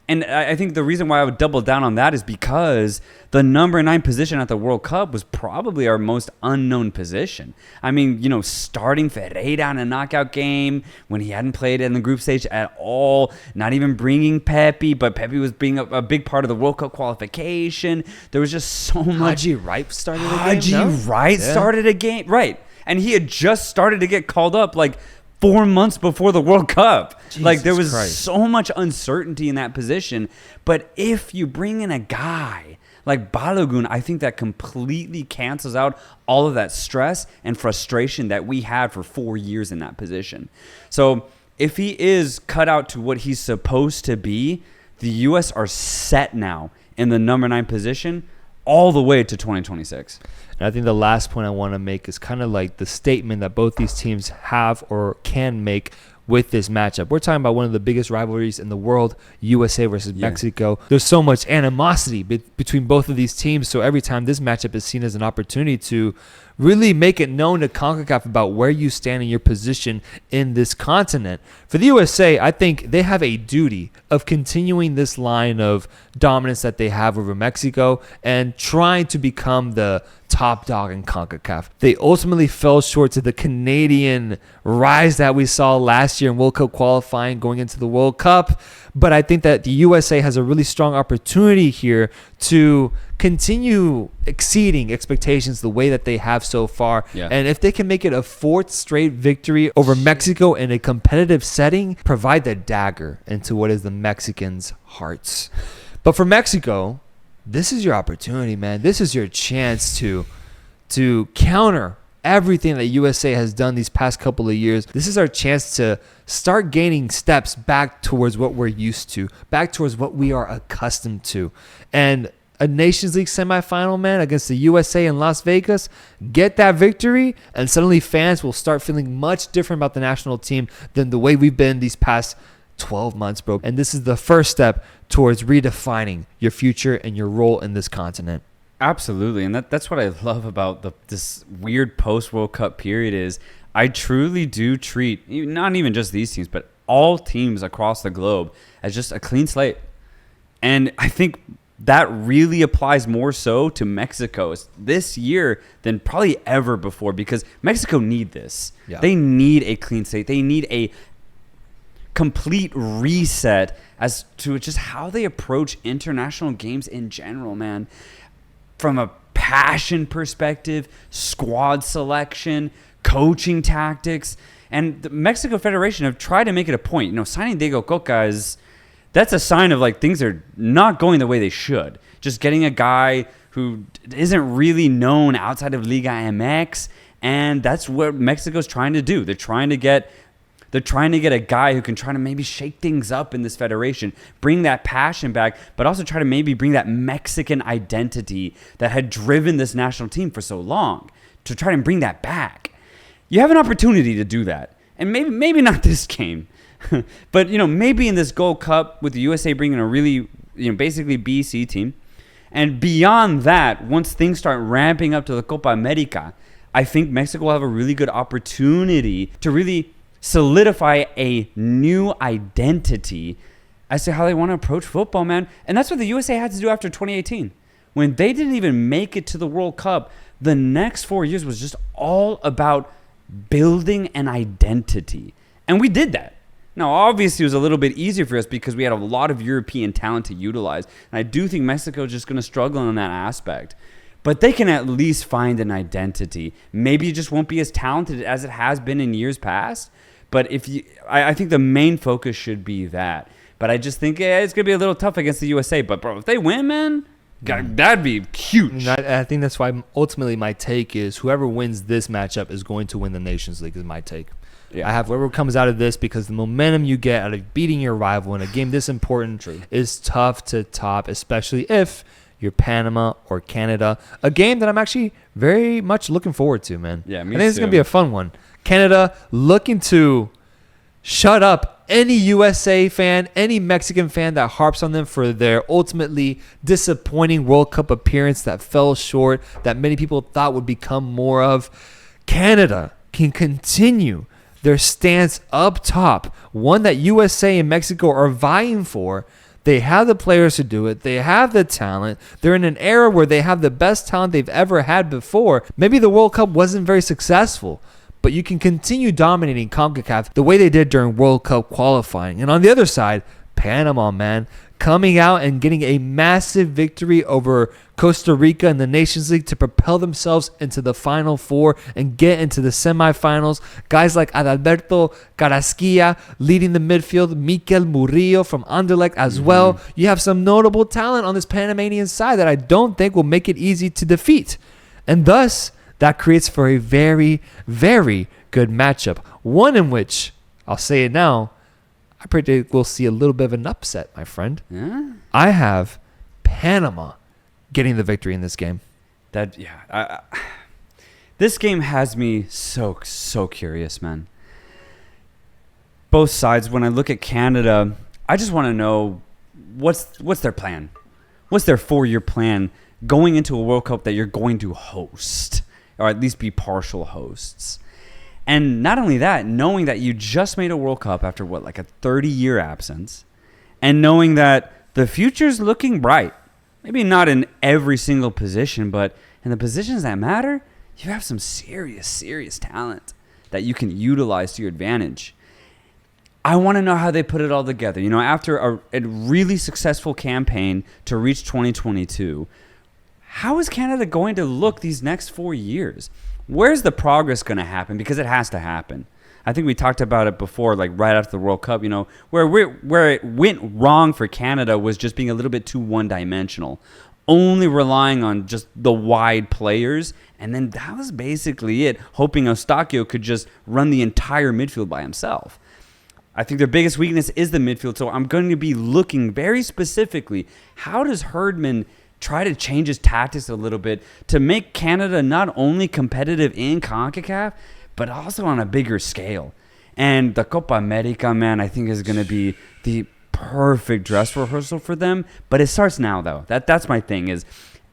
Speaker 2: And I think the reason why I would double down on that is because the number 9 position at the World Cup was probably our most unknown position. I mean, starting Ferreira in a knockout game when he hadn't played in the group stage at all, not even bringing Pepi, but Pepi was being a big part of the World Cup qualification. There was just so much.
Speaker 1: Haji Wright started a game.
Speaker 2: Started a game, right? And he had just started to get called up like 4 months before the World Cup.
Speaker 1: Jesus
Speaker 2: there was
Speaker 1: Christ.
Speaker 2: So much uncertainty in that position. But if you bring in a guy like Balogun, I think that completely cancels out all of that stress and frustration that we had for 4 years in that position. So if he is cut out to what he's supposed to be, the U.S. are set now in the number 9 position all the way to 2026.
Speaker 1: And I think the last point I want to make is kind of like the statement that both these teams have or can make with this matchup. We're talking about one of the biggest rivalries in the world, USA versus Mexico. There's so much animosity between both of these teams. So every time this matchup is seen as an opportunity to really make it known to CONCACAF about where you stand in your position in this continent. For the USA, I think they have a duty of continuing this line of dominance that they have over Mexico and trying to become the top dog in CONCACAF. They ultimately fell short to the Canadian rise that we saw last year in World Cup qualifying going into the World Cup. But I think that the USA has a really strong opportunity here to continue exceeding expectations the way that they have so far.
Speaker 2: Yeah.
Speaker 1: And if they can make it a 4th straight victory over Mexico in a competitive setting, provide the dagger into what is the Mexicans' hearts. But for Mexico, this is your opportunity, man. This is your chance to counter everything that USA has done these past couple of years. This is our chance to start gaining steps back towards what we're used to, back towards what we are accustomed to. And a Nations League semifinal, man, against the USA in Las Vegas, get that victory, and suddenly fans will start feeling much different about the national team than the way we've been these past 12 months, bro. And this is the first step towards redefining your future and your role in this continent.
Speaker 2: Absolutely. And that's what I love about this weird post-World Cup period is I truly do treat, not even just these teams, but all teams across the globe as just a clean slate. And I think that really applies more so to Mexico this year than probably ever before, because Mexico need this. Yeah. They need a clean slate. They need a complete reset as to just how they approach international games in general, man. From a passion perspective, squad selection, coaching tactics, and the Mexico Federation have tried to make it a point. Signing Diego Coca that's a sign of like things are not going the way they should. Just getting a guy who isn't really known outside of Liga MX, and that's what Mexico's trying to do. They're trying to get a guy who can try to maybe shake things up in this federation, bring that passion back, but also try to maybe bring that Mexican identity that had driven this national team for so long, to try and bring that back. You have an opportunity to do that. And maybe not this game, but maybe in this Gold Cup with the USA bringing a really, basically BC team. And beyond that, once things start ramping up to the Copa America, I think Mexico will have a really good opportunity to really solidify a new identity I say how they want to approach football, man. And that's what the USA had to do after 2018. When they didn't even make it to the World Cup, the next 4 years was just all about building an identity. And we did that. Now, obviously, it was a little bit easier for us because we had a lot of European talent to utilize. And I do think Mexico is just going to struggle in that aspect. But they can at least find an identity. Maybe it just won't be as talented as it has been in years past. But I think the main focus should be that. But I just think it's going to be a little tough against the USA. But, bro, if they win, man, that'd be huge.
Speaker 1: I think that's why ultimately my take is whoever wins this matchup is going to win the Nations League is my take. Yeah. I have whoever comes out of this because the momentum you get out of beating your rival in a game this important is tough to top, especially if you're Panama or Canada. A game that I'm actually very much looking forward to, man.
Speaker 2: Yeah,
Speaker 1: I think it's going to be a fun one. Canada looking to shut up any USA fan, any Mexican fan that harps on them for their ultimately disappointing World Cup appearance that fell short, that many people thought would become more of. Canada can continue their stance up top, one that USA and Mexico are vying for. They have the players to do it. They have the talent. They're in an era where they have the best talent they've ever had before. Maybe the World Cup wasn't very successful, but you can continue dominating CONCACAF the way they did during World Cup qualifying. And on the other side, Panama, man, coming out and getting a massive victory over Costa Rica in the Nations League to propel themselves into the Final Four and get into the semifinals. Guys like Adalberto Carrasquilla leading the midfield, Mikel Murillo from Anderlecht as well. You have some notable talent on this Panamanian side that I don't think will make it easy to defeat. And thus, that creates for a very, very good matchup. One in which, I'll say it now, I predict we'll see a little bit of an upset, my friend.
Speaker 2: Yeah.
Speaker 1: I have Panama getting the victory in this game.
Speaker 2: This game has me so curious, man. Both sides. When I look at Canada, I just want to know what's their plan. What's their 4-year plan going into a World Cup that you're going to host, or at least be partial hosts? And not only that, knowing that you just made a World Cup after like a 30-year absence, and knowing that the future's looking bright. Maybe not in every single position, but in the positions that matter, you have some serious talent that you can utilize to your advantage. I want to know how they put it all together. You know, after a really successful campaign to reach 2022, how is Canada going to look these next 4 years? Where's the progress going to happen? Because it has to happen. I think we talked about it before, like right after the World Cup, you know, where it went wrong for Canada was just being a little bit too one-dimensional, only relying on just the wide players. And then that was basically it, hoping Eustáquio could just run the entire midfield by himself. I think their biggest weakness is the midfield, so I'm going to be looking very specifically, how does Herdman try to change his tactics a little bit to make Canada not only competitive in CONCACAF, but also on a bigger scale. And the Copa America, man, I think is going to be the perfect dress rehearsal for them. But it starts now, though. That's my thing, is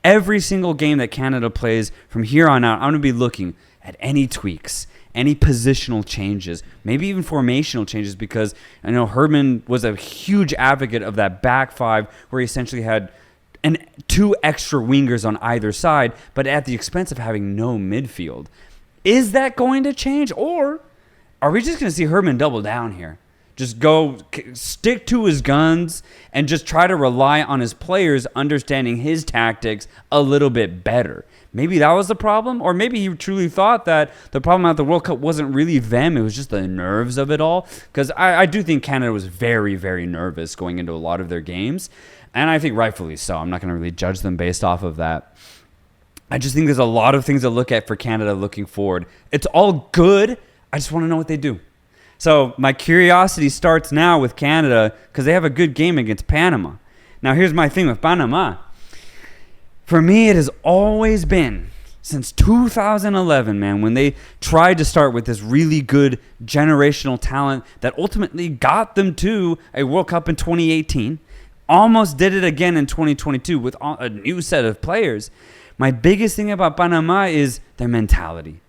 Speaker 2: every single game that Canada plays from here on out, I'm going to be looking at any tweaks, any positional changes, maybe even formational changes, because I know Herdman was a huge advocate of that back five where he essentially had two extra wingers on either side, but at the expense of having no midfield. Is that going to change, or are we just going to see Herdman double down here? Just stick to his guns and just try to rely on his players understanding his tactics a little bit better. Maybe that was the problem, or maybe he truly thought that the problem at the World Cup wasn't really them, it was just the nerves of it all. Because I do think Canada was very, very nervous going into a lot of their games. And I think rightfully so. I'm not going to really judge them based off of that. I just think there's a lot of things to look at for Canada looking forward. It's all good. I just want to know what they do. So my curiosity starts now with Canada because they have a good game against Panama. Now here's my thing with Panama. For me, it has always been, since 2011, man, when they tried to start with this really good generational talent that ultimately got them to a World Cup in 2018. Almost did it again in 2022 with a new set of players. My biggest thing about Panama is their mentality.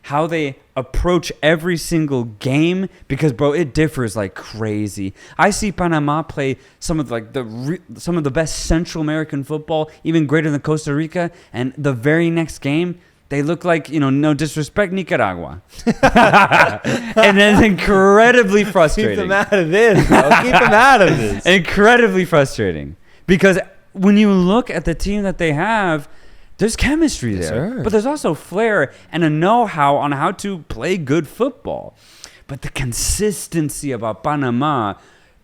Speaker 2: how they approach every single game, because bro, it differs like crazy. I see Panama play some of some of the best Central American football, even greater than Costa Rica, and the very next game they look like, no disrespect, Nicaragua. And it's incredibly frustrating.
Speaker 1: Keep them out of this, bro. Keep them out of this.
Speaker 2: Incredibly frustrating. Because when you look at the team that they have, there's chemistry there.
Speaker 1: Sir.
Speaker 2: But there's also flair and a know-how on how to play good football. But the consistency about Panama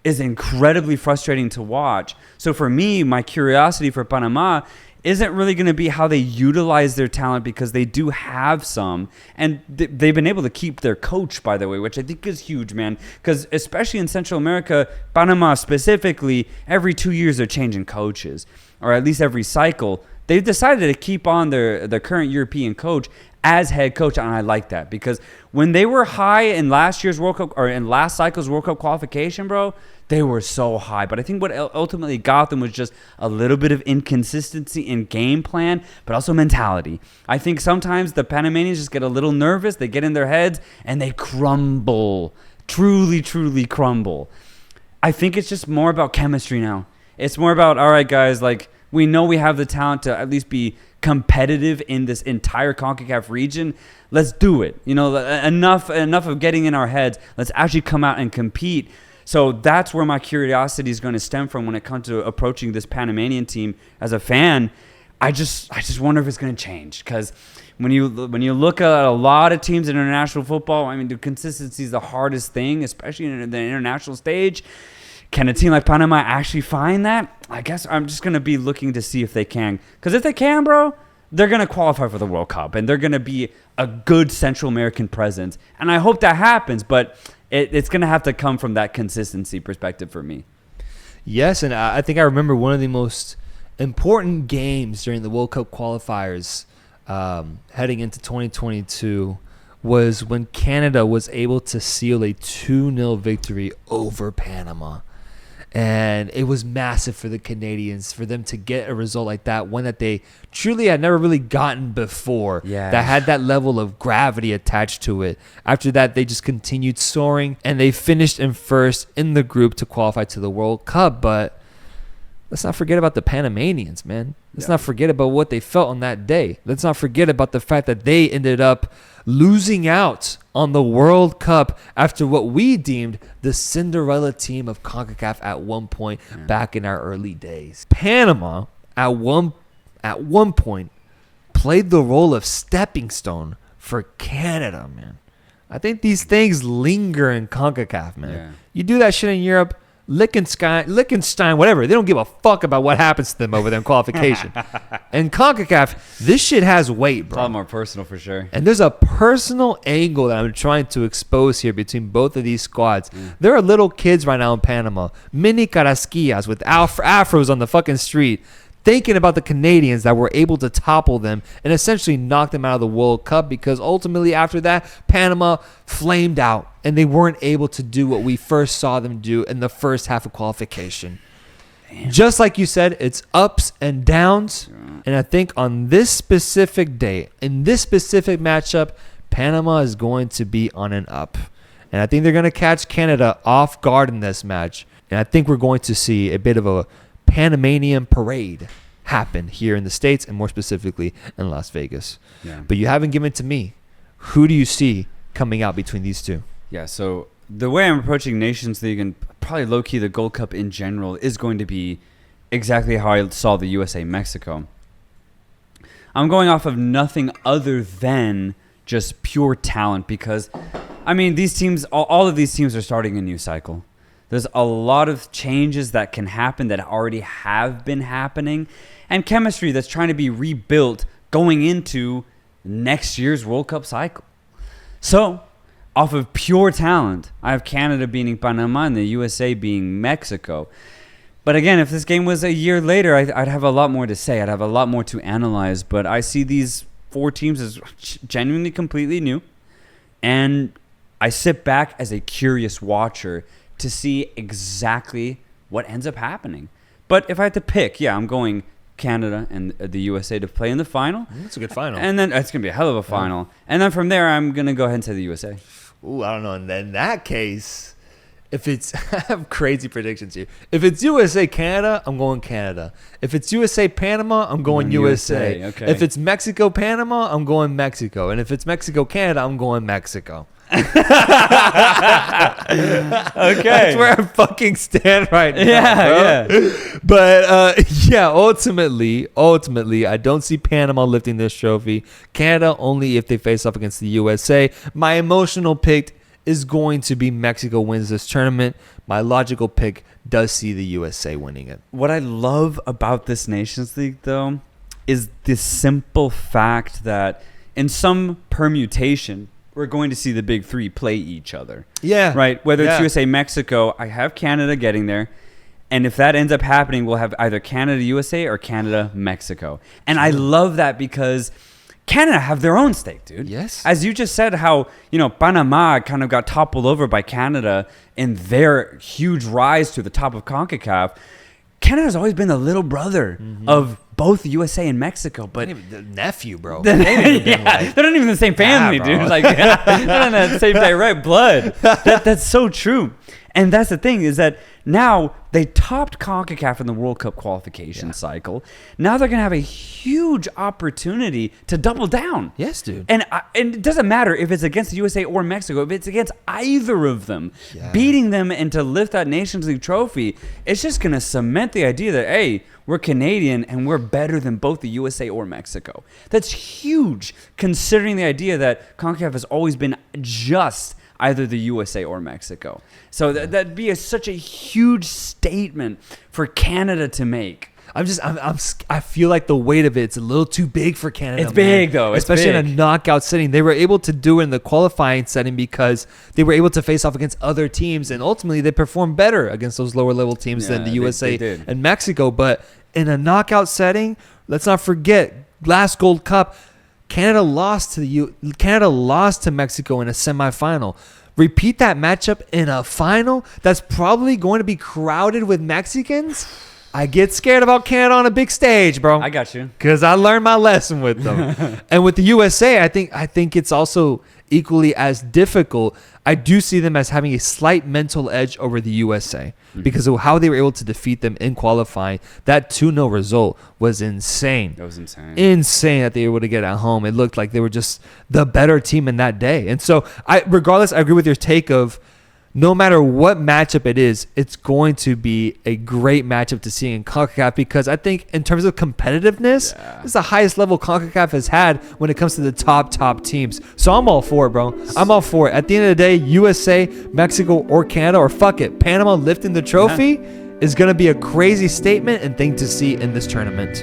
Speaker 2: is incredibly frustrating to watch. So for me, my curiosity for Panama isn't really going to be how they utilize their talent, because they do have some. And they've been able to keep their coach, by the way, which I think is huge, man. Because especially in Central America, Panama specifically, every 2 years they're changing coaches, or at least every cycle. They've decided to keep on their current European coach as head coach, and I like that, because when they were high in last year's World Cup, or in last cycle's World Cup qualification, bro, they were so high. But I think what ultimately got them was just a little bit of inconsistency in game plan, but also mentality. I think sometimes the Panamanians just get a little nervous, they get in their heads, and they crumble. Truly, truly crumble. I think it's just more about chemistry now. It's more about, all right, guys, like, we know we have the talent to at least be competitive in this entire CONCACAF region. Let's do it. Enough of getting in our heads. Let's actually come out and compete. So that's where my curiosity is going to stem from when it comes to approaching this Panamanian team. As a fan, I just wonder if it's going to change, because when you look at a lot of teams in international football, I mean, the consistency is the hardest thing, especially in the international stage. Can a team like Panama actually find that? I guess I'm just going to be looking to see if they can. Because if they can, bro, they're going to qualify for the World Cup, and they're going to be a good Central American presence. And I hope that happens, but it's going to have to come from that consistency perspective for me.
Speaker 1: Yes, and I think I remember one of the most important games during the World Cup qualifiers heading into 2022 was when Canada was able to seal a 2-0 victory over Panama. And it was massive for the Canadians, for them to get a result like that, one that they truly had never really gotten before, that had that level of gravity attached to it. After that, they just continued soaring, and they finished in first in the group to qualify to the World Cup. But let's not forget about the Panamanians, man. Let's not forget about what they felt on that day. Let's not forget about the fact that they ended up losing out on the World Cup after what we deemed the Cinderella team of CONCACAF at one point back in our early days. Panama at one point played the role of stepping stone for Canada, man. I think these things linger in CONCACAF, man.
Speaker 2: Yeah.
Speaker 1: You do that shit in Europe, Liechtenstein, whatever. They don't give a fuck about what happens to them over there in qualification. And CONCACAF, this shit has weight, bro.
Speaker 2: It's a lot more personal for sure.
Speaker 1: And there's a personal angle that I'm trying to expose here between both of these squads. There are little kids right now in Panama, mini carasquillas with afros on the fucking street, thinking about the Canadians that were able to topple them and essentially knock them out of the World Cup, because ultimately after that, Panama flamed out and they weren't able to do what we first saw them do in the first half of qualification. Damn. Just like you said, it's ups and downs. And I think on this specific day, in this specific matchup, Panama is going to be on an up. And I think they're going to catch Canada off guard in this match. And I think we're going to see a bit of a Panamanian parade happen here in the States, and more specifically in Las Vegas. But you haven't given it to me. Who do you see coming out between these two?
Speaker 2: Yeah, so the way I'm approaching Nations League, and probably low-key the Gold Cup in general, is going to be exactly how I saw the USA-Mexico. I'm going off of nothing other than just pure talent, because, I mean, these teams, all of these teams are starting a new cycle. There's a lot of changes that can happen that already have been happening, and chemistry that's trying to be rebuilt going into next year's World Cup cycle. So, off of pure talent, I have Canada beating Panama and the USA beating Mexico. But again, if this game was a year later, I'd have a lot more to say. I'd have a lot more to analyze. But I see these four teams as genuinely completely new, and I sit back as a curious watcher to see exactly what ends up happening. But if I had to pick, I'm going Canada and the USA to play in the final.
Speaker 1: That's a good final.
Speaker 2: And then it's going to be a hell of a final. And then from there, I'm going to go ahead and say the USA.
Speaker 1: Ooh, I don't know. And then in that case, if it's I have crazy predictions here. If it's USA Canada, I'm going Canada. If it's USA Panama, I'm going USA.
Speaker 2: Okay.
Speaker 1: If it's Mexico Panama, I'm going Mexico. And if it's Mexico Canada, I'm going Mexico.
Speaker 2: Okay.
Speaker 1: That's where I fucking stand right now.
Speaker 2: Yeah.
Speaker 1: But ultimately, I don't see Panama lifting this trophy. Canada only if they face off against the USA. My emotional pick is going to be Mexico wins this tournament. My logical pick does see the USA winning it.
Speaker 2: What I love about this Nations League, though, is the simple fact that in some permutation, we're going to see the big three play each other.
Speaker 1: Yeah.
Speaker 2: Right? Whether it's
Speaker 1: Yeah.
Speaker 2: USA, Mexico, I have Canada getting there. And if that ends up happening, we'll have either Canada, USA or Canada, Mexico. And I love that because Canada have their own stake, dude.
Speaker 1: Yes.
Speaker 2: As you just said, how, Panama kind of got toppled over by Canada in their huge rise to the top of CONCACAF. Canada's always been the little brother of both USA and Mexico, but
Speaker 1: The nephew, bro.
Speaker 2: they're not even the same family,
Speaker 1: bro.
Speaker 2: dude. Like they're not in the same direct blood. That's so true. And that's the thing is that now they topped CONCACAF in the World Cup qualification cycle. Now they're going to have a huge opportunity to double down.
Speaker 1: Yes, dude.
Speaker 2: And it doesn't matter if it's against the USA or Mexico. If it's against either of them, beating them and to lift that Nations League trophy, it's just going to cement the idea that, hey, we're Canadian and we're better than both the USA or Mexico. That's huge, considering the idea that CONCACAF has always been just either the USA or Mexico. So that'd be such a huge statement for Canada to make.
Speaker 1: I feel like the weight of it's a little too big for Canada.
Speaker 2: It's big, though. It's
Speaker 1: especially
Speaker 2: big.
Speaker 1: in a knockout setting. They were able to do it in the qualifying setting because they were able to face off against other teams, and ultimately they performed better against those lower level teams than the USA
Speaker 2: they did.
Speaker 1: and Mexico. But in a knockout setting, let's not forget last Gold Cup, Canada lost to Mexico in a semifinal. Repeat that matchup in a final that's probably going to be crowded with Mexicans. I get scared about Canada on a big stage, bro.
Speaker 2: I got you.
Speaker 1: Because I learned my lesson with them. And with the USA, I think it's also equally as difficult. I do see them as having a slight mental edge over the USA because of how they were able to defeat them in qualifying. That 2-0 result was insane.
Speaker 2: That was insane.
Speaker 1: Insane that they were able to get at home. It looked like they were just the better team in that day. And so, regardless, I agree with your take of no matter what matchup it is, it's going to be a great matchup to see in CONCACAF because I think in terms of competitiveness, it's the highest level CONCACAF has had when it comes to the top teams. So I'm all for it, bro. I'm all for it. At the end of the day, USA, Mexico, or Canada, or fuck it, Panama lifting the trophy is going to be a crazy statement and thing to see in this tournament.